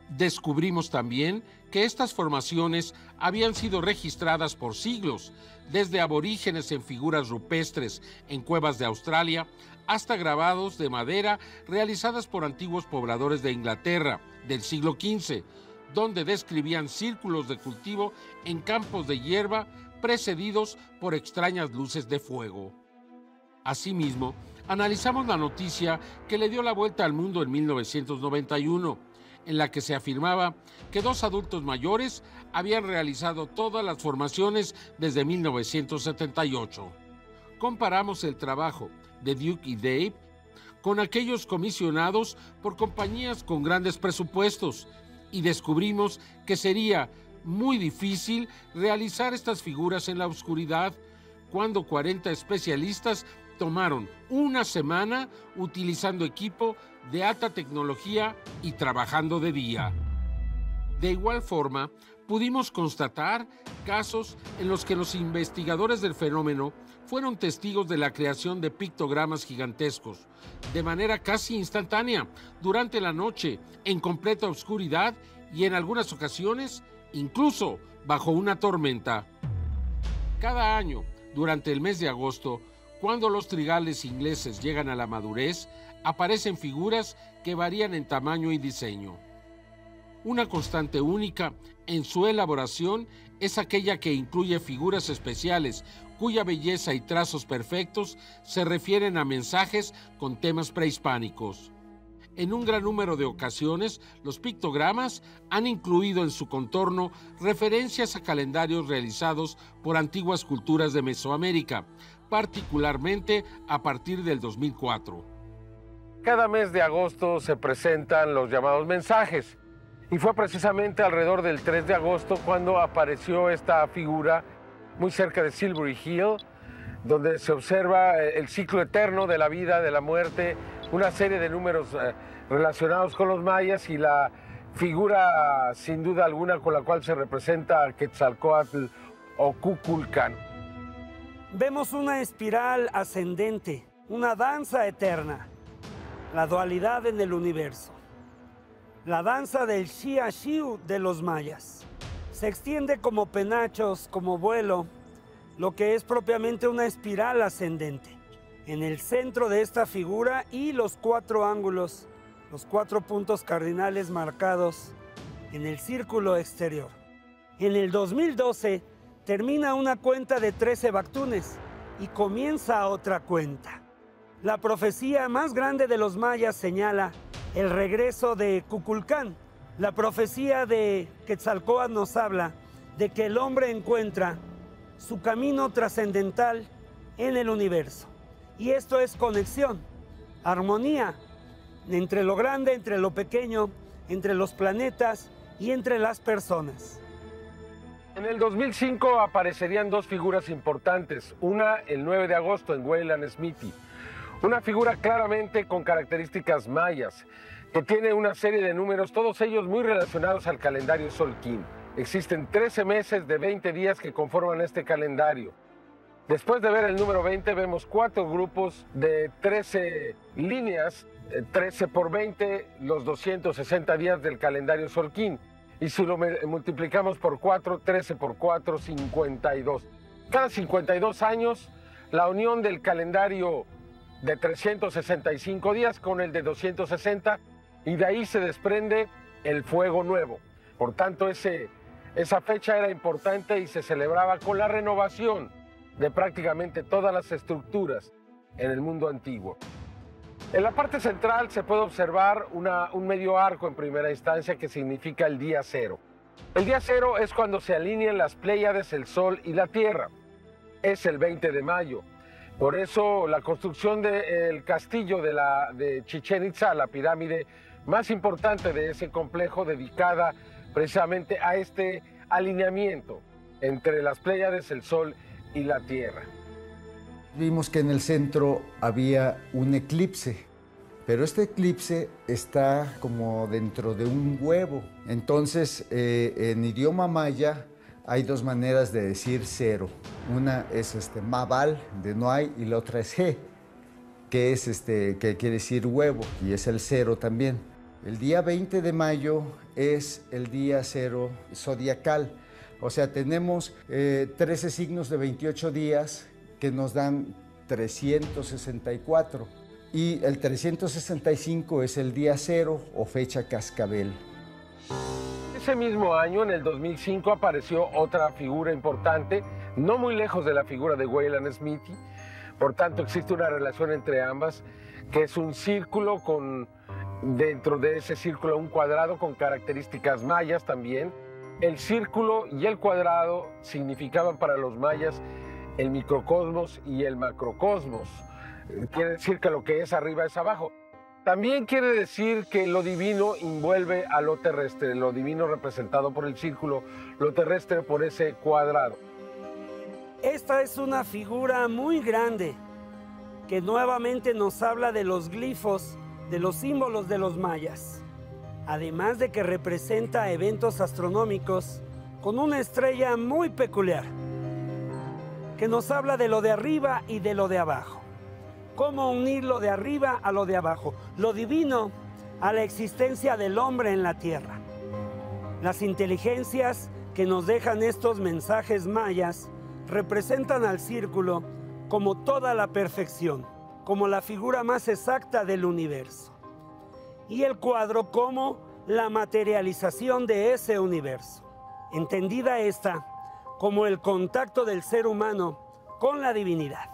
Descubrimos también que estas formaciones habían sido registradas por siglos, desde aborígenes en figuras rupestres en cuevas de Australia hasta grabados de madera realizadas por antiguos pobladores de Inglaterra del siglo XV, donde describían círculos de cultivo en campos de hierba precedidos por extrañas luces de fuego. Asimismo, analizamos la noticia que le dio la vuelta al mundo en 1991, en la que se afirmaba que 2 adultos mayores habían realizado todas las formaciones desde 1978. Comparamos el trabajo de Duke y Dave con aquellos comisionados por compañías con grandes presupuestos y descubrimos que sería muy difícil realizar estas figuras en la oscuridad cuando 40 especialistas tomaron 1 semana utilizando equipo de alta tecnología y trabajando de día. De igual forma, pudimos constatar casos en los que los investigadores del fenómeno fueron testigos de la creación de pictogramas gigantescos, de manera casi instantánea, durante la noche, en completa oscuridad y en algunas ocasiones, incluso bajo una tormenta. Cada año, durante el mes de agosto, cuando los trigales ingleses llegan a la madurez, aparecen figuras que varían en tamaño y diseño. Una constante única en su elaboración es aquella que incluye figuras especiales cuya belleza y trazos perfectos se refieren a mensajes con temas prehispánicos. En un gran número de ocasiones, los pictogramas han incluido en su contorno referencias a calendarios realizados por antiguas culturas de Mesoamérica, particularmente a partir del 2004. Cada mes de agosto se presentan los llamados mensajes, y fue precisamente alrededor del 3 de agosto cuando apareció esta figura muy cerca de Silbury Hill, donde se observa el ciclo eterno de la vida, de la muerte, una serie de números relacionados con los mayas y la figura sin duda alguna con la cual se representa a Quetzalcóatl o Kukulcán. Vemos una espiral ascendente, una danza eterna, la dualidad en el universo. La danza del Xiaxiu de los mayas. Se extiende como penachos, como vuelo, lo que es propiamente una espiral ascendente. En el centro de esta figura y los 4 ángulos, los 4 puntos cardinales marcados en el círculo exterior. En el 2012 termina una cuenta de 13 bactunes y comienza otra cuenta. La profecía más grande de los mayas señala el regreso de Kukulcán. La profecía de Quetzalcóatl nos habla de que el hombre encuentra su camino trascendental en el universo. Y esto es conexión, armonía entre lo grande, entre lo pequeño, entre los planetas y entre las personas. En el 2005 aparecerían 2 figuras importantes. Una el 9 de agosto en Wayland Smithy. Una figura claramente con características mayas, que tiene una serie de números, todos ellos muy relacionados al calendario Xolquín. Existen 13 meses de 20 días que conforman este calendario. Después de ver el número 20, vemos 4 grupos de 13 líneas, 13 por 20, los 260 días del calendario Xolquín. Y si lo multiplicamos por 4, 13 por 4, 52. Cada 52 años, la unión del calendario de 365 días con el de 260, y de ahí se desprende el fuego nuevo. Por tanto, esa fecha era importante y se celebraba con la renovación de prácticamente todas las estructuras en el mundo antiguo. En la parte central se puede observar un medio arco en primera instancia que significa el día cero. El día cero es cuando se alinean las Pléyades, el Sol y la Tierra. Es el 20 de mayo. Por eso la construcción del castillo de Chichén Itzá, la pirámide más importante de ese complejo, dedicada precisamente a este alineamiento entre las Pléyades, el Sol y la Tierra. Vimos que en el centro había un eclipse, pero este eclipse está como dentro de un huevo. Entonces, en idioma maya hay 2 maneras de decir cero. Una es Mabal, de no hay, y la otra es He, que es que quiere decir huevo, y es el cero también. El día 20 de mayo es el día cero zodiacal. O sea, tenemos 13 signos de 28 días que nos dan 364. Y el 365 es el día cero o fecha cascabel. Ese mismo año, en el 2005, apareció otra figura importante, no muy lejos de la figura de Wayland Smithy. Por tanto, existe una relación entre ambas, que es un círculo con, dentro de ese círculo, un cuadrado con características mayas también. El círculo y el cuadrado significaban para los mayas el microcosmos y el macrocosmos. Quiere decir que lo que es arriba es abajo. También quiere decir que lo divino envuelve a lo terrestre, lo divino representado por el círculo, lo terrestre por ese cuadrado. Esta es una figura muy grande que nuevamente nos habla de los glifos, de los símbolos de los mayas. Además de que representa eventos astronómicos con una estrella muy peculiar, que nos habla de lo de arriba y de lo de abajo. Cómo unir lo de arriba a lo de abajo, lo divino a la existencia del hombre en la tierra. Las inteligencias que nos dejan estos mensajes mayas representan al círculo como toda la perfección, como la figura más exacta del universo. Y el cuadro como la materialización de ese universo. Entendida esta como el contacto del ser humano con la divinidad.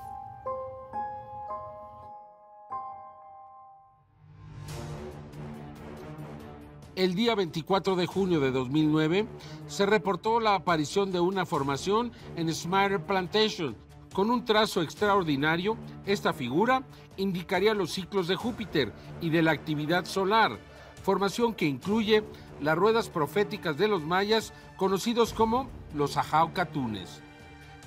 El día 24 de junio de 2009 se reportó la aparición de una formación en Smiler Plantation. Con un trazo extraordinario, esta figura indicaría los ciclos de Júpiter y de la actividad solar, formación que incluye las ruedas proféticas de los mayas, conocidos como los Ajao-Catunes.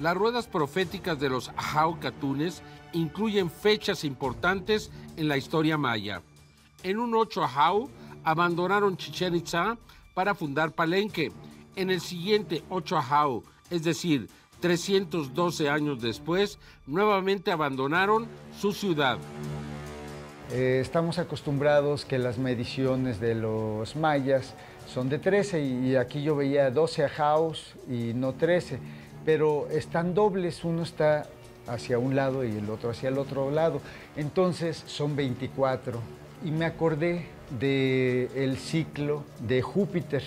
Las ruedas proféticas de los Ajao-Catunes incluyen fechas importantes en la historia maya. En un 8 Ajao, abandonaron Chichén Itzá para fundar Palenque. En el siguiente 8 Ajao, es decir, 312 años después, nuevamente abandonaron su ciudad. Estamos acostumbrados que las mediciones de los mayas son de 13 y aquí yo veía 12 ajaos y no 13, pero están dobles, uno está hacia un lado y el otro hacia el otro lado, entonces son 24. Y me acordé del ciclo de Júpiter.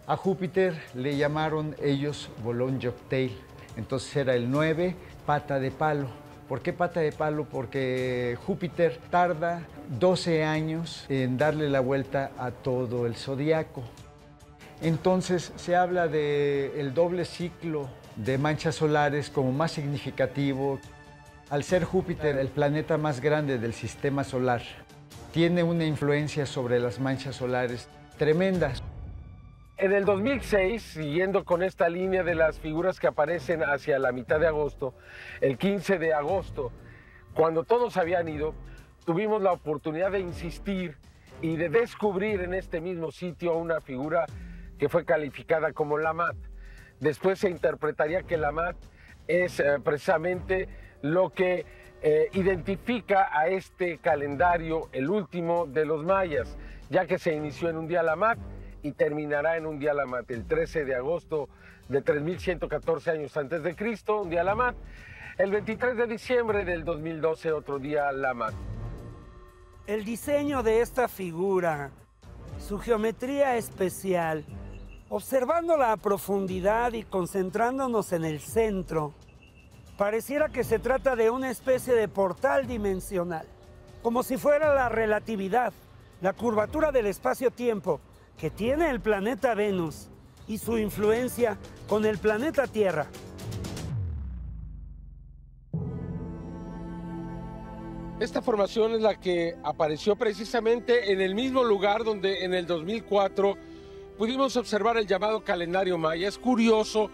A Júpiter le llamaron ellos Bolón Yoctail. Entonces era el 9, pata de palo. ¿Por qué pata de palo? Porque Júpiter tarda 12 años en darle la vuelta a todo el zodiaco. Entonces se habla del doble ciclo de manchas solares como más significativo. Al ser Júpiter el planeta más grande del sistema solar, tiene una influencia sobre las manchas solares tremendas. En el 2006, siguiendo con esta línea de las figuras que aparecen hacia la mitad de agosto, el 15 de agosto, cuando todos habían ido, tuvimos la oportunidad de insistir y de descubrir en este mismo sitio una figura que fue calificada como Lamat. Después se interpretaría que Lamat es precisamente lo que identifica a este calendario, el último de los mayas, ya que se inició en un día Lamat y terminará en un día Lamat, el 13 de agosto de 3114 años antes de Cristo, un día Lamat, el 23 de diciembre del 2012, otro día Lamat. El diseño de esta figura, su geometría especial, observándola a profundidad y concentrándonos en el centro, pareciera que se trata de una especie de portal dimensional, como si fuera la relatividad, la curvatura del espacio-tiempo que tiene el planeta Venus y su influencia con el planeta Tierra. Esta formación es la que apareció precisamente en el mismo lugar donde en el 2004 pudimos observar el llamado calendario maya. Es curioso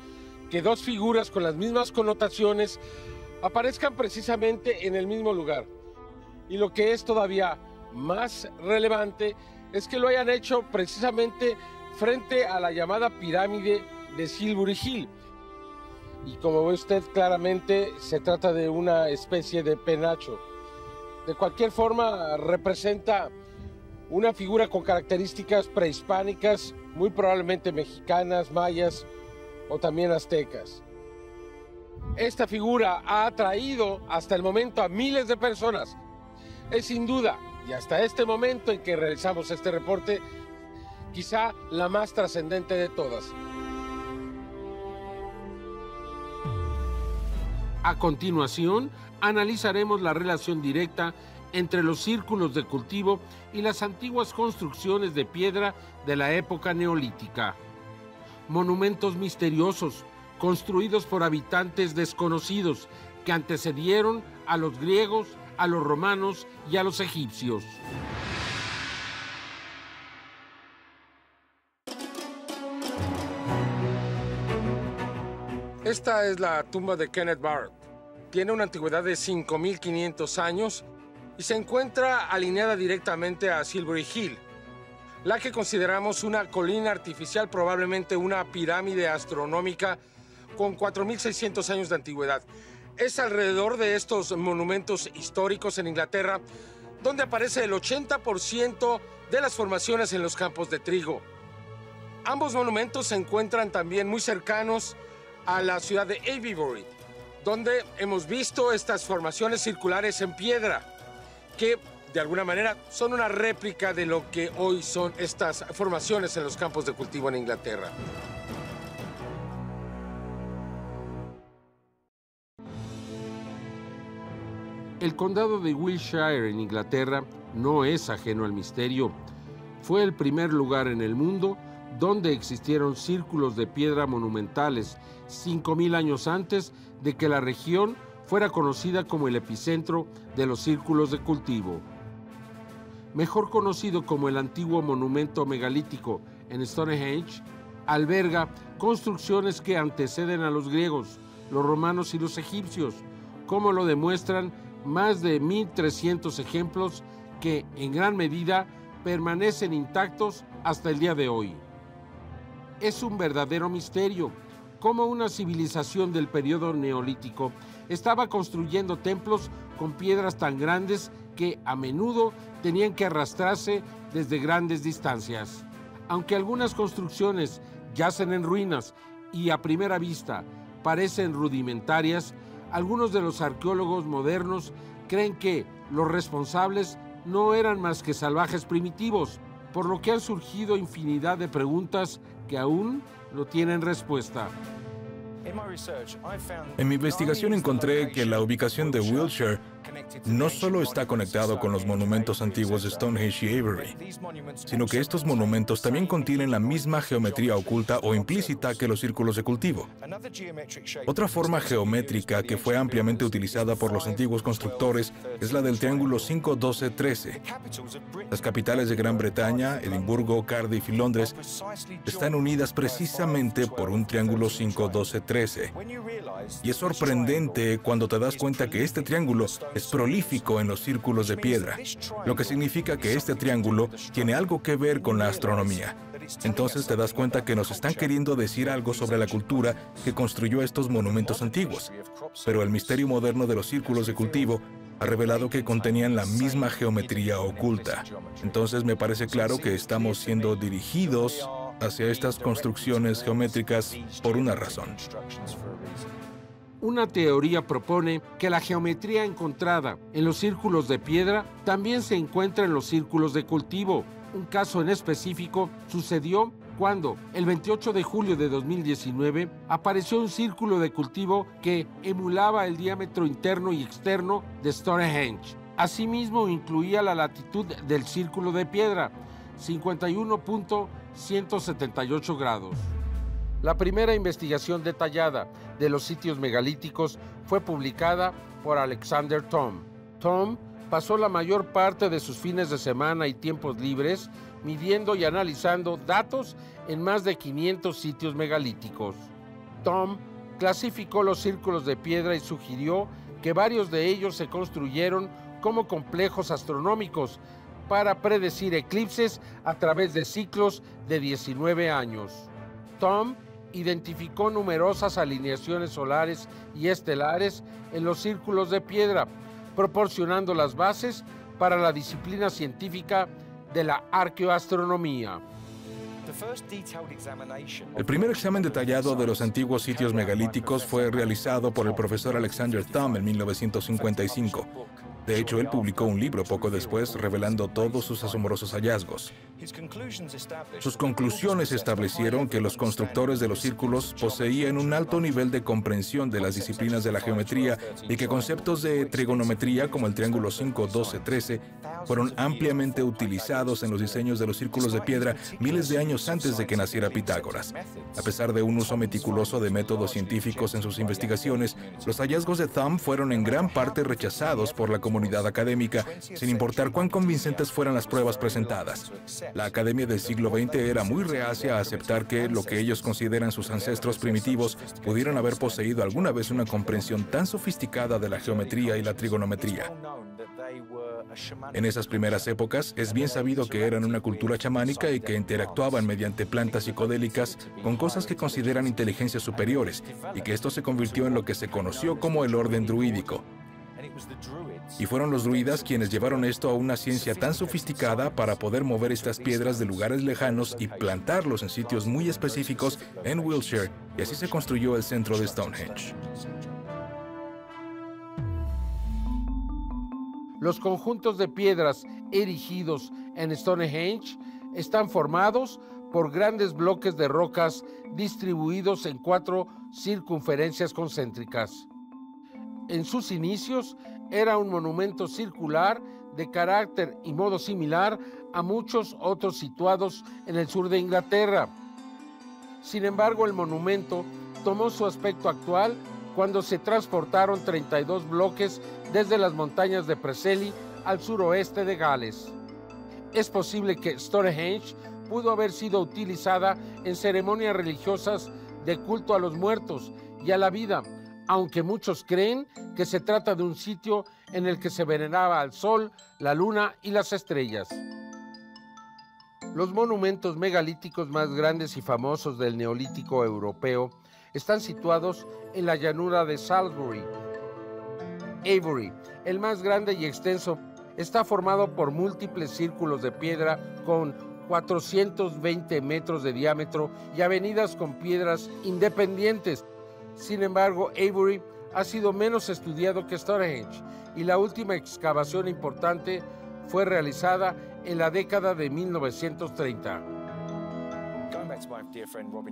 que dos figuras con las mismas connotaciones aparezcan precisamente en el mismo lugar. Y lo que es todavía más relevante es que lo hayan hecho precisamente frente a la llamada pirámide de Silbury Hill. Y como ve usted claramente, se trata de una especie de penacho. De cualquier forma, representa una figura con características prehispánicas, muy probablemente mexicanas, mayas o también aztecas. Esta figura ha atraído hasta el momento a miles de personas. Es sin duda, y hasta este momento en que realizamos este reporte, quizá la más trascendente de todas. A continuación, analizaremos la relación directa entre los círculos de cultivo y las antiguas construcciones de piedra de la época neolítica. Monumentos misteriosos, construidos por habitantes desconocidos que antecedieron a los griegos, a los romanos y a los egipcios. Esta es la tumba de Kenneth Barrett. Tiene una antigüedad de 5.500 años y se encuentra alineada directamente a Silbury Hill, la que consideramos una colina artificial, probablemente una pirámide astronómica con 4.600 años de antigüedad. Es alrededor de estos monumentos históricos en Inglaterra donde aparece el 80% de las formaciones en los campos de trigo. Ambos monumentos se encuentran también muy cercanos a la ciudad de Avebury, donde hemos visto estas formaciones circulares en piedra, que de alguna manera son una réplica de lo que hoy son estas formaciones en los campos de cultivo en Inglaterra. El condado de Wiltshire en Inglaterra no es ajeno al misterio. fue el primer lugar en el mundo donde existieron círculos de piedra monumentales 5.000 años antes de que la región fuera conocida como el epicentro de los círculos de cultivo. Mejor conocido como el antiguo monumento megalítico en Stonehenge, alberga construcciones que anteceden a los griegos, los romanos y los egipcios, como lo demuestran más de 1.300 ejemplos que en gran medida permanecen intactos hasta el día de hoy. Es un verdadero misterio cómo una civilización del periodo neolítico estaba construyendo templos con piedras tan grandes que a menudo tenían que arrastrarse desde grandes distancias. Aunque algunas construcciones yacen en ruinas y a primera vista parecen rudimentarias, algunos de los arqueólogos modernos creen que los responsables no eran más que salvajes primitivos, por lo que han surgido infinidad de preguntas que aún no tienen respuesta. En mi investigación encontré que la ubicación de Wiltshire no solo está conectado con los monumentos antiguos de Stonehenge y Avery, sino que estos monumentos también contienen la misma geometría oculta o implícita que los círculos de cultivo. Otra forma geométrica que fue ampliamente utilizada por los antiguos constructores es la del triángulo 5-12-13. Las capitales de Gran Bretaña, Edimburgo, Cardiff y Londres, están unidas precisamente por un triángulo 5-12-13. Y es sorprendente cuando te das cuenta que este triángulo es prolífico en los círculos de piedra, lo que significa que este triángulo tiene algo que ver con la astronomía. Entonces te das cuenta que nos están queriendo decir algo sobre la cultura que construyó estos monumentos antiguos. Pero el misterio moderno de los círculos de cultivo ha revelado que contenían la misma geometría oculta. Entonces me parece claro que estamos siendo dirigidos hacia estas construcciones geométricas por una razón. Una teoría propone que la geometría encontrada en los círculos de piedra también se encuentra en los círculos de cultivo. Un caso en específico sucedió cuando, el 28 de julio de 2019, apareció un círculo de cultivo que emulaba el diámetro interno y externo de Stonehenge. Asimismo, incluía la latitud del círculo de piedra, 51.178 grados. La primera investigación detallada de los sitios megalíticos fue publicada por Alexander Thom. Thom pasó la mayor parte de sus fines de semana y tiempos libres midiendo y analizando datos en más de 500 sitios megalíticos. Thom clasificó los círculos de piedra y sugirió que varios de ellos se construyeron como complejos astronómicos para predecir eclipses a través de ciclos de 19 años. Thom identificó numerosas alineaciones solares y estelares en los círculos de piedra, proporcionando las bases para la disciplina científica de la arqueoastronomía. El primer examen detallado de los antiguos sitios megalíticos fue realizado por el profesor Alexander Thom en 1955. De hecho, él publicó un libro poco después revelando todos sus asombrosos hallazgos. Sus conclusiones establecieron que los constructores de los círculos poseían un alto nivel de comprensión de las disciplinas de la geometría y que conceptos de trigonometría como el triángulo 5-12-13 fueron ampliamente utilizados en los diseños de los círculos de piedra miles de años antes de que naciera Pitágoras. A pesar de un uso meticuloso de métodos científicos en sus investigaciones, los hallazgos de Thom fueron en gran parte rechazados por la comunidad académica, sin importar cuán convincentes fueran las pruebas presentadas. La academia del siglo XX era muy reacia a aceptar que lo que ellos consideran sus ancestros primitivos pudieran haber poseído alguna vez una comprensión tan sofisticada de la geometría y la trigonometría. En esas primeras épocas, es bien sabido que eran una cultura chamánica y que interactuaban mediante plantas psicodélicas con cosas que consideran inteligencias superiores, y que esto se convirtió en lo que se conoció como el orden druídico. Y fueron los druidas quienes llevaron esto a una ciencia tan sofisticada para poder mover estas piedras de lugares lejanos y plantarlos en sitios muy específicos en Wiltshire, y así se construyó el centro de Stonehenge. Los conjuntos de piedras erigidos en Stonehenge están formados por grandes bloques de rocas distribuidos en 4 circunferencias concéntricas. En sus inicios era un monumento circular de carácter y modo similar a muchos otros situados en el sur de Inglaterra. Sin embargo, el monumento tomó su aspecto actual cuando se transportaron 32 bloques desde las montañas de Preseli al suroeste de Gales. Es posible que Stonehenge pudo haber sido utilizada en ceremonias religiosas de culto a los muertos y a la vida, aunque muchos creen que se trata de un sitio en el que se veneraba al sol, la luna y las estrellas. Los monumentos megalíticos más grandes y famosos del Neolítico europeo están situados en la llanura de Salisbury. Avebury, el más grande y extenso, está formado por múltiples círculos de piedra con 420 metros de diámetro y avenidas con piedras independientes. Sin embargo, Avebury ha sido menos estudiado que Stonehenge y la última excavación importante fue realizada en la década de 1930.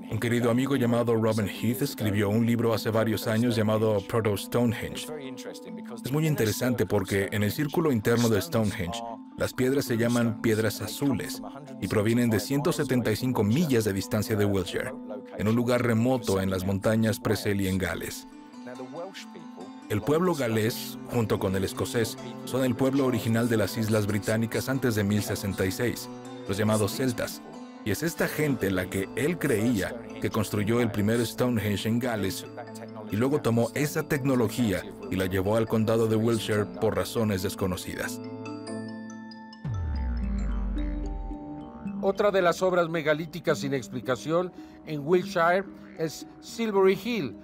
Un querido amigo llamado Robin Heath escribió un libro hace varios años llamado Proto-Stonehenge. Es muy interesante porque en el círculo interno de Stonehenge, las piedras se llaman piedras azules y provienen de 175 millas de distancia de Wiltshire, en un lugar remoto en las montañas Preseli en Gales. El pueblo galés, junto con el escocés, son el pueblo original de las Islas Británicas antes de 1066, los llamados celtas. Y es esta gente la que él creía que construyó el primer Stonehenge en Gales y luego tomó esa tecnología y la llevó al condado de Wiltshire por razones desconocidas. Otra de las obras megalíticas sin explicación en Wiltshire es Silbury Hill.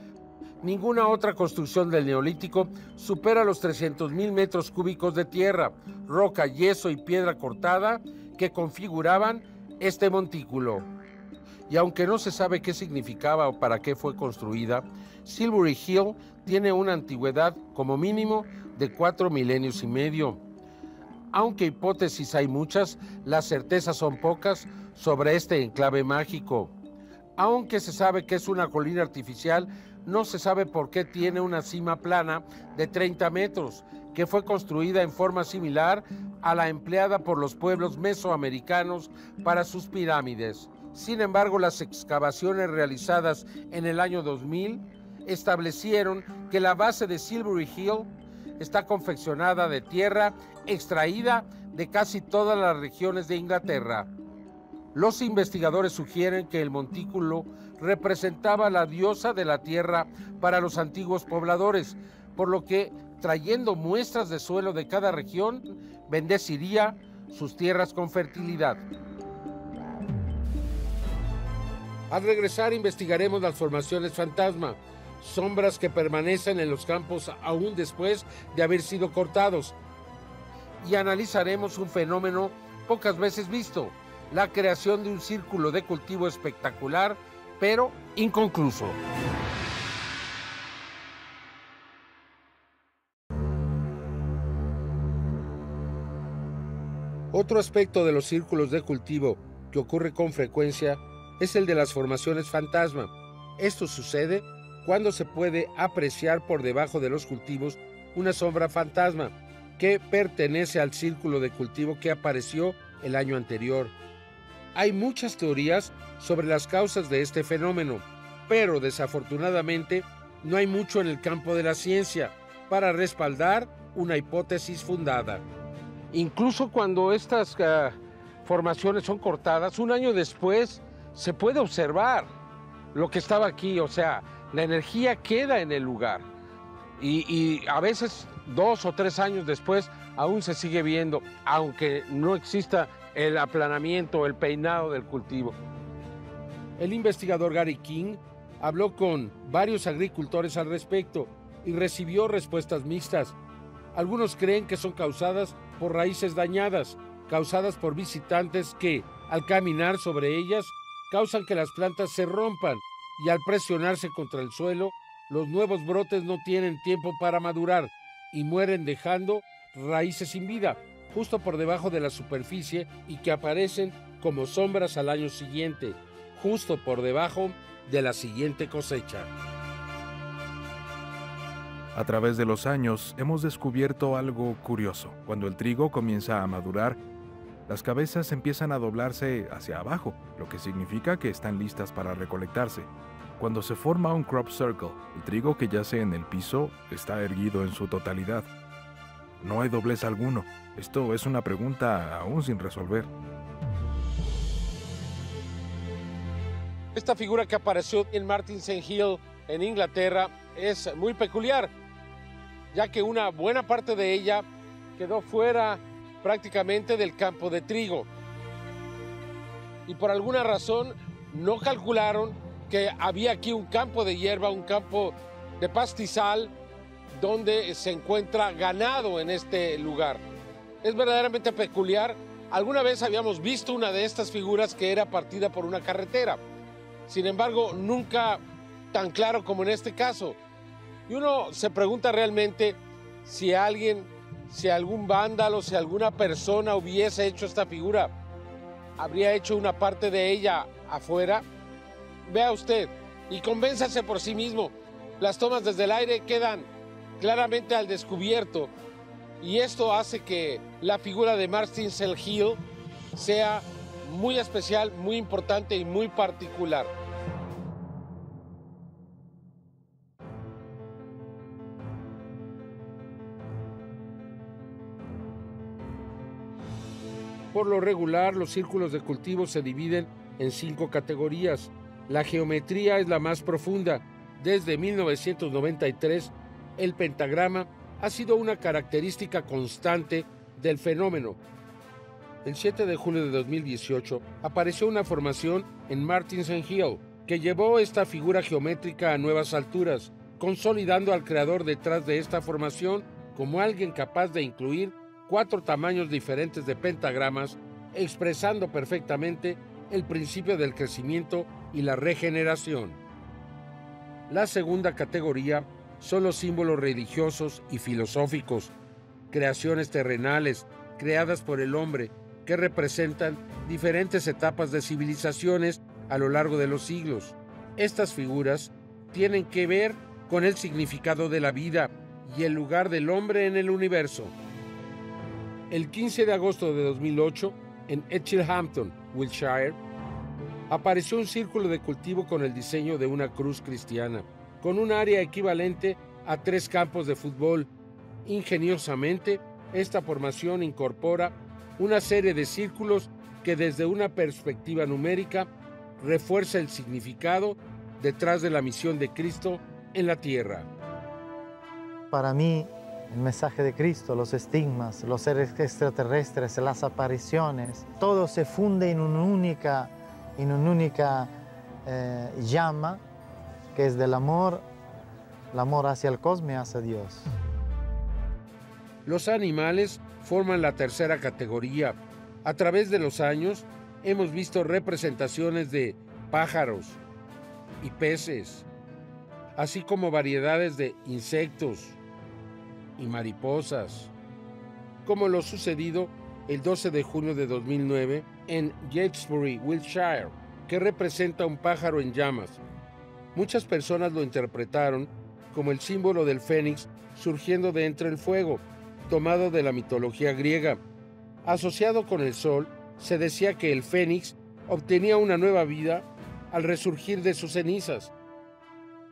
Ninguna otra construcción del Neolítico supera los 300,000 metros cúbicos de tierra, roca, yeso y piedra cortada que configuraban este montículo. Y aunque no se sabe qué significaba o para qué fue construida, Silbury Hill tiene una antigüedad como mínimo de 4 milenios y medio. Aunque hipótesis hay muchas, las certezas son pocas sobre este enclave mágico. Aunque se sabe que es una colina artificial, no se sabe por qué tiene una cima plana de 30 metros, que fue construida en forma similar a la empleada por los pueblos mesoamericanos para sus pirámides. Sin embargo, las excavaciones realizadas en el año 2000 establecieron que la base de Silbury Hill está confeccionada de tierra extraída de casi todas las regiones de Inglaterra. Los investigadores sugieren que el montículo representaba la diosa de la tierra para los antiguos pobladores, por lo que, trayendo muestras de suelo de cada región, bendeciría sus tierras con fertilidad. Al regresar investigaremos las formaciones fantasma, sombras que permanecen en los campos aún después de haber sido cortados, y analizaremos un fenómeno pocas veces visto, la creación de un círculo de cultivo espectacular, pero inconcluso. Otro aspecto de los círculos de cultivo que ocurre con frecuencia es el de las formaciones fantasma. Esto sucede cuando se puede apreciar por debajo de los cultivos una sombra fantasma que pertenece al círculo de cultivo que apareció el año anterior. Hay muchas teorías sobre las causas de este fenómeno, pero desafortunadamente no hay mucho en el campo de la ciencia para respaldar una hipótesis fundada. Incluso cuando estas formaciones son cortadas, un año después se puede observar lo que estaba aquí, o sea, la energía queda en el lugar. Y a veces 2 o 3 años después aún se sigue viendo, aunque no exista el aplanamiento, el peinado del cultivo. El investigador Gary King habló con varios agricultores al respecto y recibió respuestas mixtas. Algunos creen que son causadas por raíces dañadas, causadas por visitantes que, al caminar sobre ellas, causan que las plantas se rompan y al presionarse contra el suelo, los nuevos brotes no tienen tiempo para madurar y mueren dejando raíces sin vida, justo por debajo de la superficie y que aparecen como sombras al año siguiente, justo por debajo de la siguiente cosecha. A través de los años hemos descubierto algo curioso. Cuando el trigo comienza a madurar, Las cabezas empiezan a doblarse hacia abajo, lo que significa que están listas para recolectarse. Cuando se forma un crop circle, el trigo que yace en el piso está erguido en su totalidad. No hay doblez alguno. Esto es una pregunta aún sin resolver. Esta figura que apareció en Martins Hill, en Inglaterra, es muy peculiar, ya que una buena parte de ella quedó fuera prácticamente del campo de trigo. Y por alguna razón no calcularon que había aquí un campo de hierba, un campo de pastizal, donde se encuentra ganado en este lugar. Es verdaderamente peculiar. Alguna vez habíamos visto una de estas figuras que era partida por una carretera. Sin embargo, nunca tan claro como en este caso. Y uno se pregunta realmente si algún vándalo, si alguna persona hubiese hecho esta figura, ¿habría hecho una parte de ella afuera? Vea usted y convénzase por sí mismo. Las tomas desde el aire quedan claramente al descubierto y esto hace que la figura de Martins Hill sea muy especial, muy importante y muy particular. Por lo regular, los círculos de cultivo se dividen en 5 categorías. La geometría es la más profunda. Desde 1993, el pentagrama ha sido una característica constante del fenómeno. El 7 de julio de 2018 apareció una formación en Martins Hill que llevó esta figura geométrica a nuevas alturas, consolidando al creador detrás de esta formación como alguien capaz de incluir 4 tamaños diferentes de pentagramas, expresando perfectamente el principio del crecimiento y la regeneración. La segunda categoría son los símbolos religiosos y filosóficos, creaciones terrenales creadas por el hombre que representan diferentes etapas de civilizaciones a lo largo de los siglos. Estas figuras tienen que ver con el significado de la vida y el lugar del hombre en el universo. El 15 de agosto de 2008, en Etchilhampton, Wiltshire, apareció un círculo de cultivo con el diseño de una cruz cristiana, con un área equivalente a 3 campos de fútbol. Ingeniosamente, esta formación incorpora una serie de círculos que desde una perspectiva numérica refuerza el significado detrás de la misión de Cristo en la tierra. Para mí, el mensaje de Cristo, los estigmas, los seres extraterrestres, las apariciones, todo se funde en una única llama que es del amor, el amor hacia el cosmos y hacia Dios. Los animales forman la tercera categoría. A través de los años hemos visto representaciones de pájaros y peces, así como variedades de insectos y mariposas, como lo sucedido el 12 de junio de 2009 en Yatesbury, Wiltshire, que representa un pájaro en llamas. Muchas personas lo interpretaron como el símbolo del fénix surgiendo de entre el fuego, tomado de la mitología griega. Asociado con el sol, se decía que el fénix obtenía una nueva vida al resurgir de sus cenizas.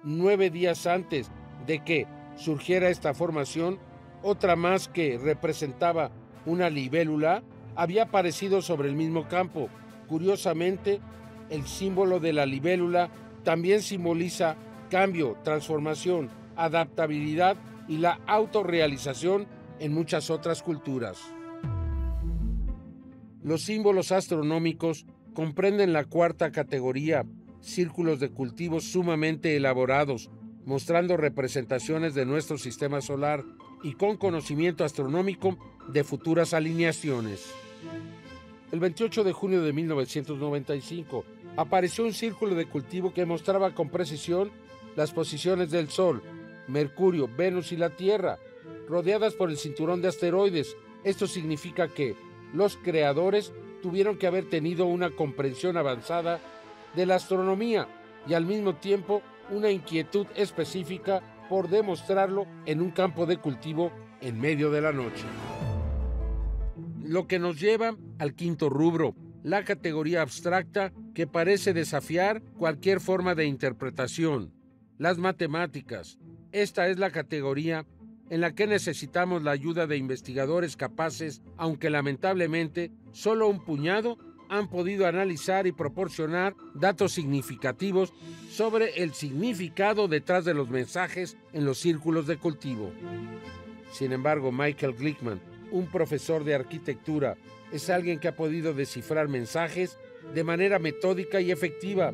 9 días antes de que surgiera esta formación, otra más que representaba una libélula había aparecido sobre el mismo campo. Curiosamente, el símbolo de la libélula también simboliza cambio, transformación, adaptabilidad y la autorrealización en muchas otras culturas. Los símbolos astronómicos comprenden la cuarta categoría, círculos de cultivo sumamente elaborados, mostrando representaciones de nuestro sistema solar y con conocimiento astronómico de futuras alineaciones. El 28 de junio de 1995 apareció un círculo de cultivo que mostraba con precisión las posiciones del Sol, Mercurio, Venus y la Tierra, rodeadas por el cinturón de asteroides. Esto significa que los creadores tuvieron que haber tenido una comprensión avanzada de la astronomía y al mismo tiempo una inquietud específica por demostrarlo en un campo de cultivo en medio de la noche. Lo que nos lleva al quinto rubro, la categoría abstracta que parece desafiar cualquier forma de interpretación, las matemáticas. Esta es la categoría en la que necesitamos la ayuda de investigadores capaces, aunque lamentablemente solo un puñado han podido analizar y proporcionar datos significativos sobre el significado detrás de los mensajes en los círculos de cultivo. Sin embargo, Michael Glickman, un profesor de arquitectura, es alguien que ha podido descifrar mensajes de manera metódica y efectiva.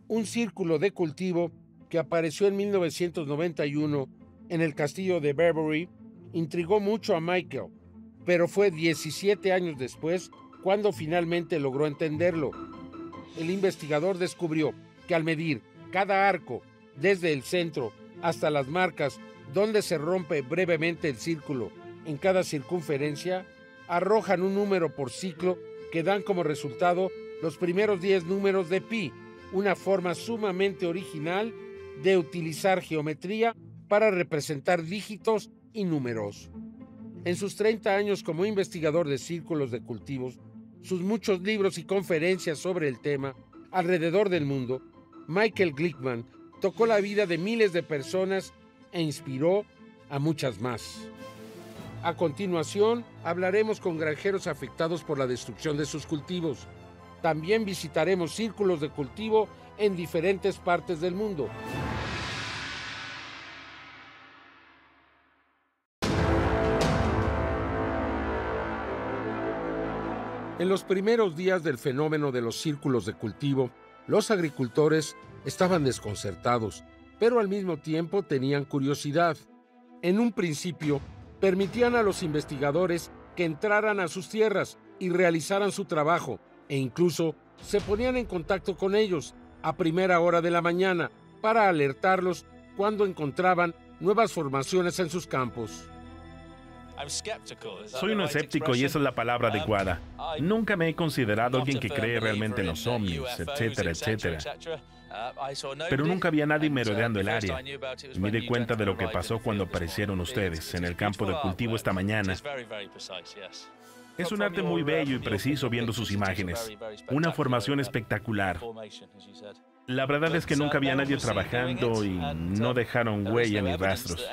Un círculo de cultivo que apareció en 1991 en el castillo de Berbury intrigó mucho a Michael, pero fue 17 años después cuando finalmente logró entenderlo. El investigador descubrió que al medir cada arco, desde el centro hasta las marcas donde se rompe brevemente el círculo en cada circunferencia, arrojan un número por ciclo que dan como resultado los primeros 10 números de pi, una forma sumamente original de utilizar geometría para representar dígitos y números. En sus 30 años como investigador de círculos de cultivos, sus muchos libros y conferencias sobre el tema alrededor del mundo, Michael Glickman tocó la vida de miles de personas e inspiró a muchas más. A continuación, hablaremos con granjeros afectados por la destrucción de sus cultivos. También visitaremos círculos de cultivo en diferentes partes del mundo. En los primeros días del fenómeno de los círculos de cultivo, los agricultores estaban desconcertados, pero al mismo tiempo tenían curiosidad. En un principio, permitían a los investigadores que entraran a sus tierras y realizaran su trabajo, e incluso se ponían en contacto con ellos a primera hora de la mañana para alertarlos cuando encontraban nuevas formaciones en sus campos. Soy un escéptico y esa es la palabra adecuada. Nunca me he considerado alguien que cree realmente en los ovnis, etcétera, etcétera. Pero nunca había nadie merodeando el área. Y me di cuenta de lo que pasó cuando aparecieron ustedes en el campo de cultivo esta mañana. Es un arte muy bello y preciso viendo sus imágenes. Una formación espectacular. La verdad es que nunca había nadie trabajando y no dejaron huella ni rastros.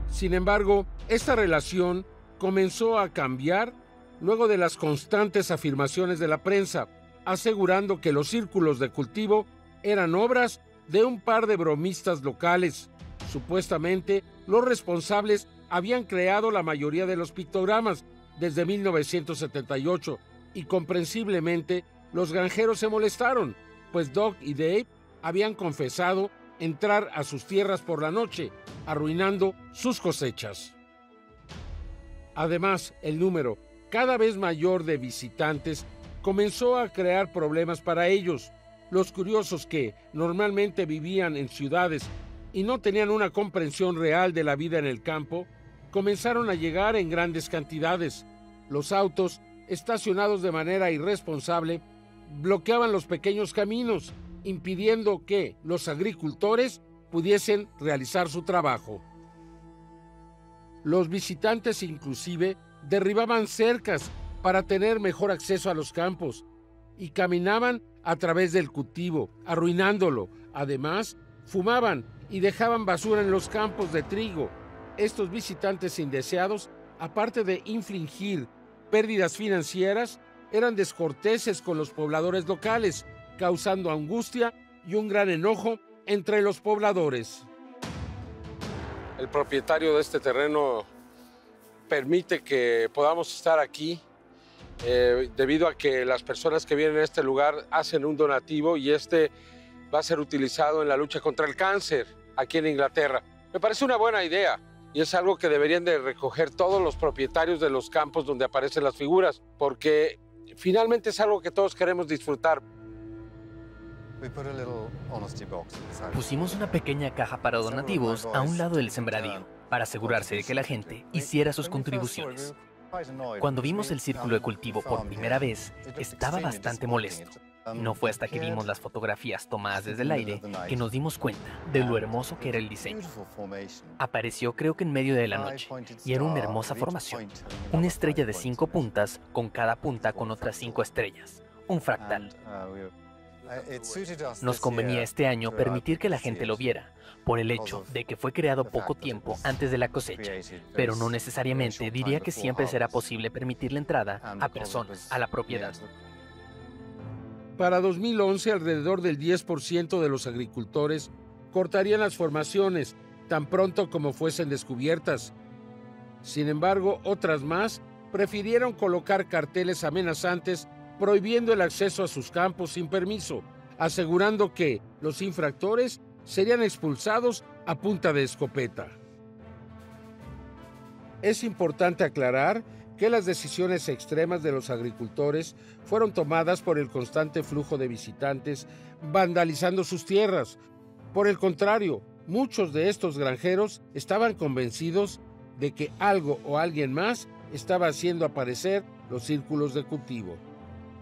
Sin embargo, esta relación comenzó a cambiar luego de las constantes afirmaciones de la prensa, asegurando que los círculos de cultivo eran obras de un par de bromistas locales. Supuestamente, los responsables habían creado la mayoría de los pictogramas desde 1978 y comprensiblemente los granjeros se molestaron, pues Doug y Dave habían confesado entrar a sus tierras por la noche, arruinando sus cosechas. Además, el número cada vez mayor de visitantes comenzó a crear problemas para ellos. Los curiosos que normalmente vivían en ciudades y no tenían una comprensión real de la vida en el campo, comenzaron a llegar en grandes cantidades. Los autos, estacionados de manera irresponsable, bloqueaban los pequeños caminos, impidiendo que los agricultores pudiesen realizar su trabajo. Los visitantes inclusive derribaban cercas para tener mejor acceso a los campos y caminaban a través del cultivo, arruinándolo. Además, fumaban y dejaban basura en los campos de trigo. Estos visitantes indeseados, aparte de infligir pérdidas financieras, eran descorteses con los pobladores locales, causando angustia y un gran enojo entre los pobladores. El propietario de este terreno permite que podamos estar aquí debido a que las personas que vienen a este lugar hacen un donativo y este va a ser utilizado en la lucha contra el cáncer aquí en Inglaterra. Me parece una buena idea y es algo que deberían de recoger todos los propietarios de los campos donde aparecen las figuras, porque finalmente es algo que todos queremos disfrutar. Pusimos una pequeña caja para donativos a un lado del sembradío, para asegurarse de que la gente hiciera sus contribuciones. Cuando vimos el círculo de cultivo por primera vez, estaba bastante molesto. No fue hasta que vimos las fotografías tomadas desde el aire que nos dimos cuenta de lo hermoso que era el diseño. Apareció creo que en medio de la noche y era una hermosa formación. Una estrella de 5 puntas con cada punta con otras 5 estrellas. Un fractal. Nos convenía este año permitir que la gente lo viera, por el hecho de que fue creado poco tiempo antes de la cosecha, pero no necesariamente diría que siempre será posible permitir la entrada a personas a la propiedad. Para 2011, alrededor del 10% de los agricultores cortarían las formaciones tan pronto como fuesen descubiertas. Sin embargo, otras más prefirieron colocar carteles amenazantes prohibiendo el acceso a sus campos sin permiso, asegurando que los infractores serían expulsados a punta de escopeta. Es importante aclarar que las decisiones extremas de los agricultores fueron tomadas por el constante flujo de visitantes vandalizando sus tierras. Por el contrario, muchos de estos granjeros estaban convencidos de que algo o alguien más estaba haciendo aparecer los círculos de cultivo.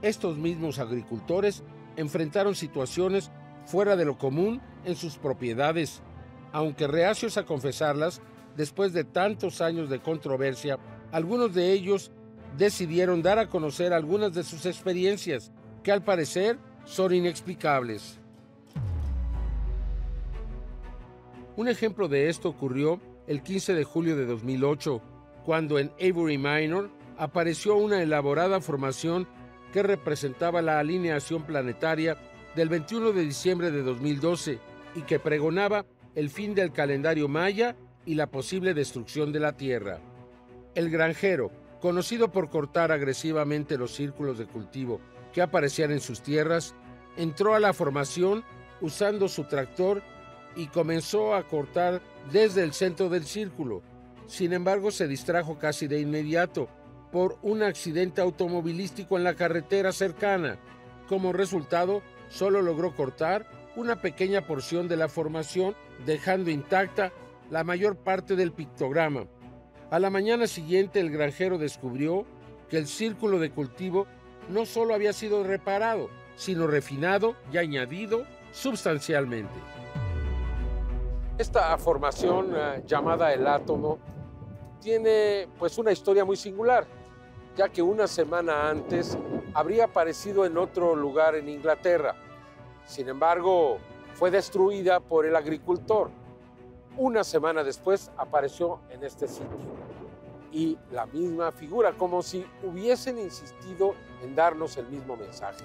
Estos mismos agricultores enfrentaron situaciones fuera de lo común en sus propiedades, aunque reacios a confesarlas, después de tantos años de controversia, algunos de ellos decidieron dar a conocer algunas de sus experiencias, que al parecer son inexplicables. Un ejemplo de esto ocurrió el 15 de julio de 2008, cuando en Avery Minor apareció una elaborada formación que representaba la alineación planetaria del 21 de diciembre de 2012 y que pregonaba el fin del calendario maya y la posible destrucción de la Tierra. El granjero, conocido por cortar agresivamente los círculos de cultivo que aparecían en sus tierras, entró a la formación usando su tractor y comenzó a cortar desde el centro del círculo. Sin embargo, se distrajo casi de inmediato por un accidente automovilístico en la carretera cercana. Como resultado, solo logró cortar una pequeña porción de la formación, dejando intacta la mayor parte del pictograma. A la mañana siguiente, el granjero descubrió que el círculo de cultivo no solo había sido reparado, sino refinado y añadido sustancialmente. Esta formación llamada el átomo tiene pues una historia muy singular, ya que una semana antes habría aparecido en otro lugar en Inglaterra. Sin embargo, fue destruida por el agricultor. Una semana después apareció en este sitio. Y la misma figura, como si hubiesen insistido en darnos el mismo mensaje.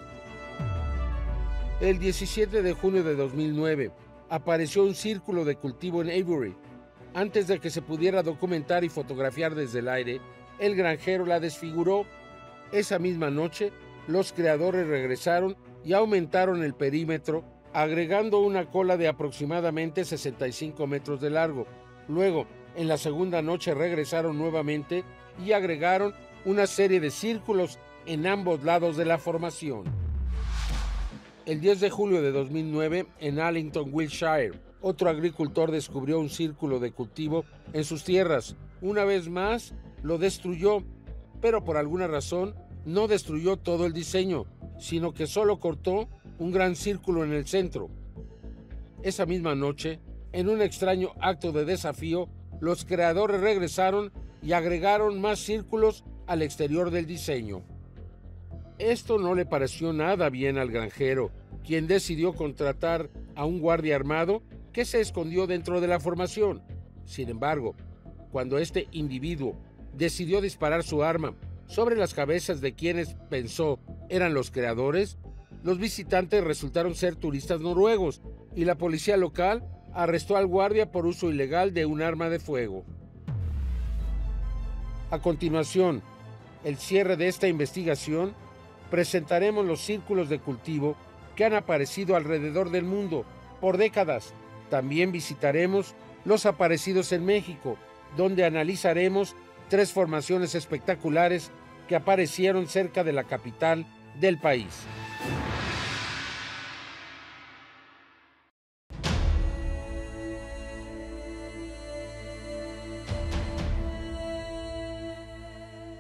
El 17 de junio de 2009 apareció un círculo de cultivo en Avery. Antes de que se pudiera documentar y fotografiar desde el aire, el granjero la desfiguró. Esa misma noche, los creadores regresaron y aumentaron el perímetro, agregando una cola de aproximadamente 65 metros de largo. Luego, en la segunda noche regresaron nuevamente y agregaron una serie de círculos en ambos lados de la formación. El 10 de julio de 2009, en Allington, Wiltshire, otro agricultor descubrió un círculo de cultivo en sus tierras. Una vez más, lo destruyó, pero por alguna razón no destruyó todo el diseño, sino que solo cortó un gran círculo en el centro. Esa misma noche, en un extraño acto de desafío, los creadores regresaron y agregaron más círculos al exterior del diseño. Esto no le pareció nada bien al granjero, quien decidió contratar a un guardia armado que se escondió dentro de la formación. Sin embargo, cuando este individuo decidió disparar su arma sobre las cabezas de quienes pensó eran los creadores, los visitantes resultaron ser turistas noruegos y la policía local arrestó al guardia por uso ilegal de un arma de fuego. A continuación, el cierre de esta investigación, presentaremos los círculos de cultivo que han aparecido alrededor del mundo por décadas. También visitaremos los aparecidos en México, donde analizaremos 3 formaciones espectaculares que aparecieron cerca de la capital del país.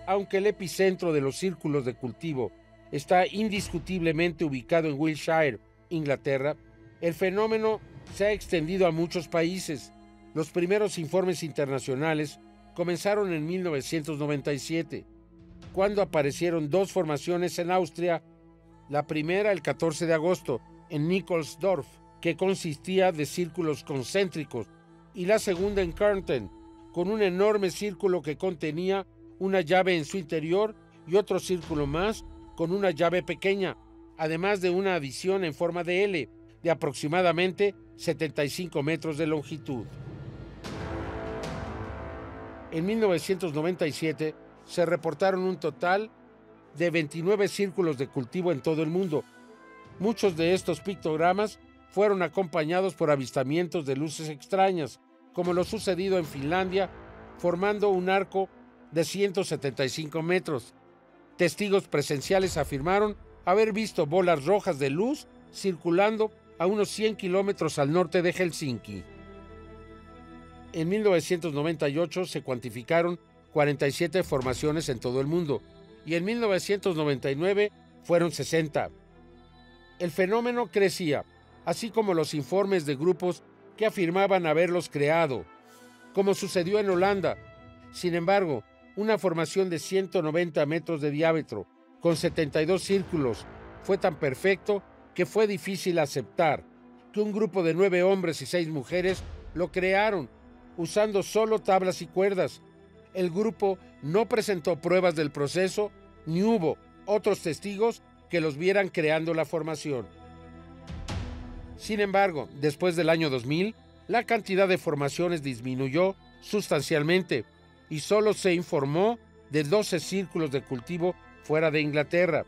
Aunque el epicentro de los círculos de cultivo está indiscutiblemente ubicado en Wiltshire, Inglaterra, el fenómeno se ha extendido a muchos países. Los primeros informes internacionales comenzaron en 1997, cuando aparecieron dos formaciones en Austria. La primera el 14 de agosto en Nikolsdorf, que consistía de círculos concéntricos, y la segunda en Kärnten, con un enorme círculo que contenía una llave en su interior y otro círculo más con una llave pequeña, además de una adición en forma de L, de aproximadamente 75 metros de longitud. En 1997 se reportaron un total de 29 círculos de cultivo en todo el mundo. Muchos de estos pictogramas fueron acompañados por avistamientos de luces extrañas, como lo sucedido en Finlandia, formando un arco de 175 metros. Testigos presenciales afirmaron haber visto bolas rojas de luz circulando a unos 100 kilómetros al norte de Helsinki. En 1998 se cuantificaron 47 formaciones en todo el mundo y en 1999 fueron 60. El fenómeno crecía, así como los informes de grupos que afirmaban haberlos creado, como sucedió en Holanda. Sin embargo, una formación de 190 metros de diámetro, con 72 círculos, fue tan perfecto que fue difícil aceptar que un grupo de 9 hombres y 6 mujeres lo crearon, usando solo tablas y cuerdas. El grupo no presentó pruebas del proceso, ni hubo otros testigos que los vieran creando la formación. Sin embargo, después del año 2000, la cantidad de formaciones disminuyó sustancialmente y solo se informó de 12 círculos de cultivo fuera de Inglaterra.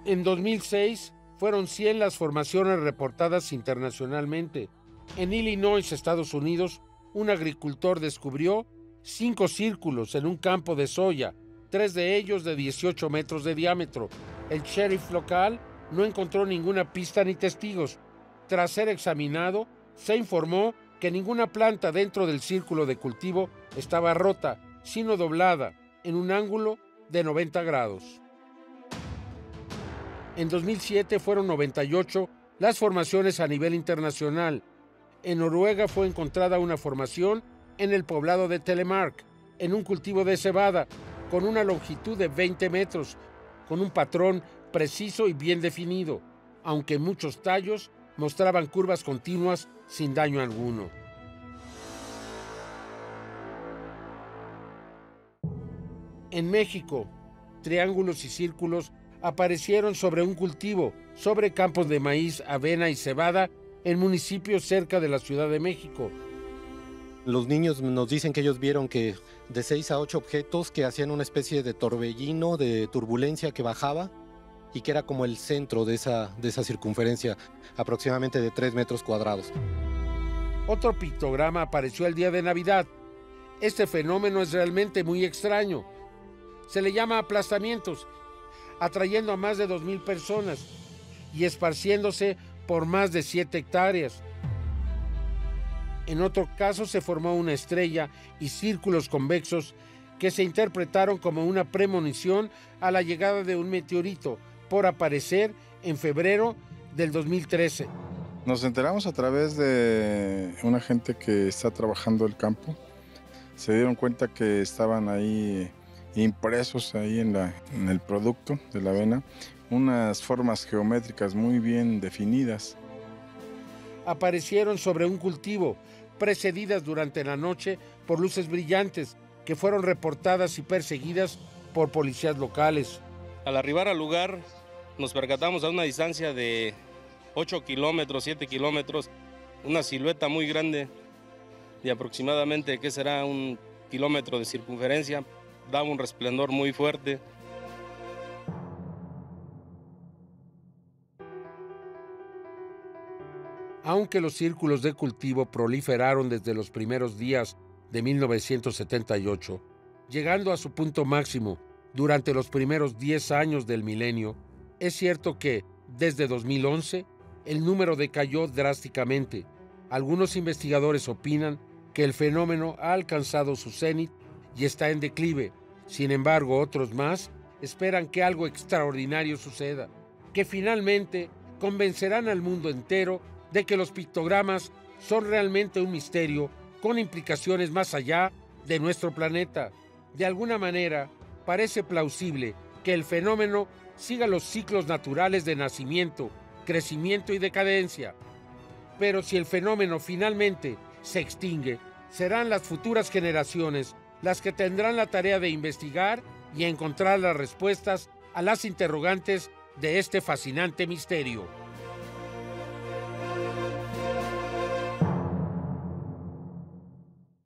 En 2006 fueron 100 las formaciones reportadas internacionalmente. En Illinois, Estados Unidos, un agricultor descubrió 5 círculos en un campo de soya, 3 de ellos de 18 metros de diámetro. El sheriff local no encontró ninguna pista ni testigos. Tras ser examinado, se informó que ninguna planta dentro del círculo de cultivo estaba rota, sino doblada en un ángulo de 90 grados. En 2007 fueron 98 las formaciones a nivel internacional. En Noruega fue encontrada una formación en el poblado de Telemark, en un cultivo de cebada, con una longitud de 20 metros, con un patrón preciso y bien definido, aunque muchos tallos mostraban curvas continuas sin daño alguno. En México, triángulos y círculos aparecieron sobre un cultivo, sobre campos de maíz, avena y cebada en municipios cerca de la Ciudad de México. Los niños nos dicen que ellos vieron que de 6 a 8 objetos que hacían una especie de torbellino, de turbulencia que bajaba y que era como el centro de esa circunferencia, aproximadamente de 3 metros cuadrados. Otro pictograma apareció el día de Navidad. Este fenómeno es realmente muy extraño. Se le llama aplastamientos, atrayendo a más de 2,000 personas y esparciéndose por más de 7 hectáreas. En otro caso se formó una estrella y círculos convexos que se interpretaron como una premonición a la llegada de un meteorito, por aparecer en febrero del 2013. Nos enteramos a través de una gente que está trabajando el campo. Se dieron cuenta que estaban ahí impresos ahí en el producto de la avena unas formas geométricas muy bien definidas. Aparecieron sobre un cultivo, precedidas durante la noche por luces brillantes que fueron reportadas y perseguidas por policías locales. Al arribar al lugar, nos percatamos a una distancia de 8 kilómetros, 7 kilómetros, una silueta muy grande de aproximadamente, ¿qué será? 1 kilómetro de circunferencia, daba un resplandor muy fuerte. Aunque los círculos de cultivo proliferaron desde los primeros días de 1978, llegando a su punto máximo durante los primeros 10 años del milenio, es cierto que, desde 2011, el número decayó drásticamente. Algunos investigadores opinan que el fenómeno ha alcanzado su cenit y está en declive. Sin embargo, otros más esperan que algo extraordinario suceda, que finalmente convencerán al mundo entero de que los pictogramas son realmente un misterio con implicaciones más allá de nuestro planeta. De alguna manera, parece plausible que el fenómeno siga los ciclos naturales de nacimiento, crecimiento y decadencia. Pero si el fenómeno finalmente se extingue, serán las futuras generaciones las que tendrán la tarea de investigar y encontrar las respuestas a las interrogantes de este fascinante misterio.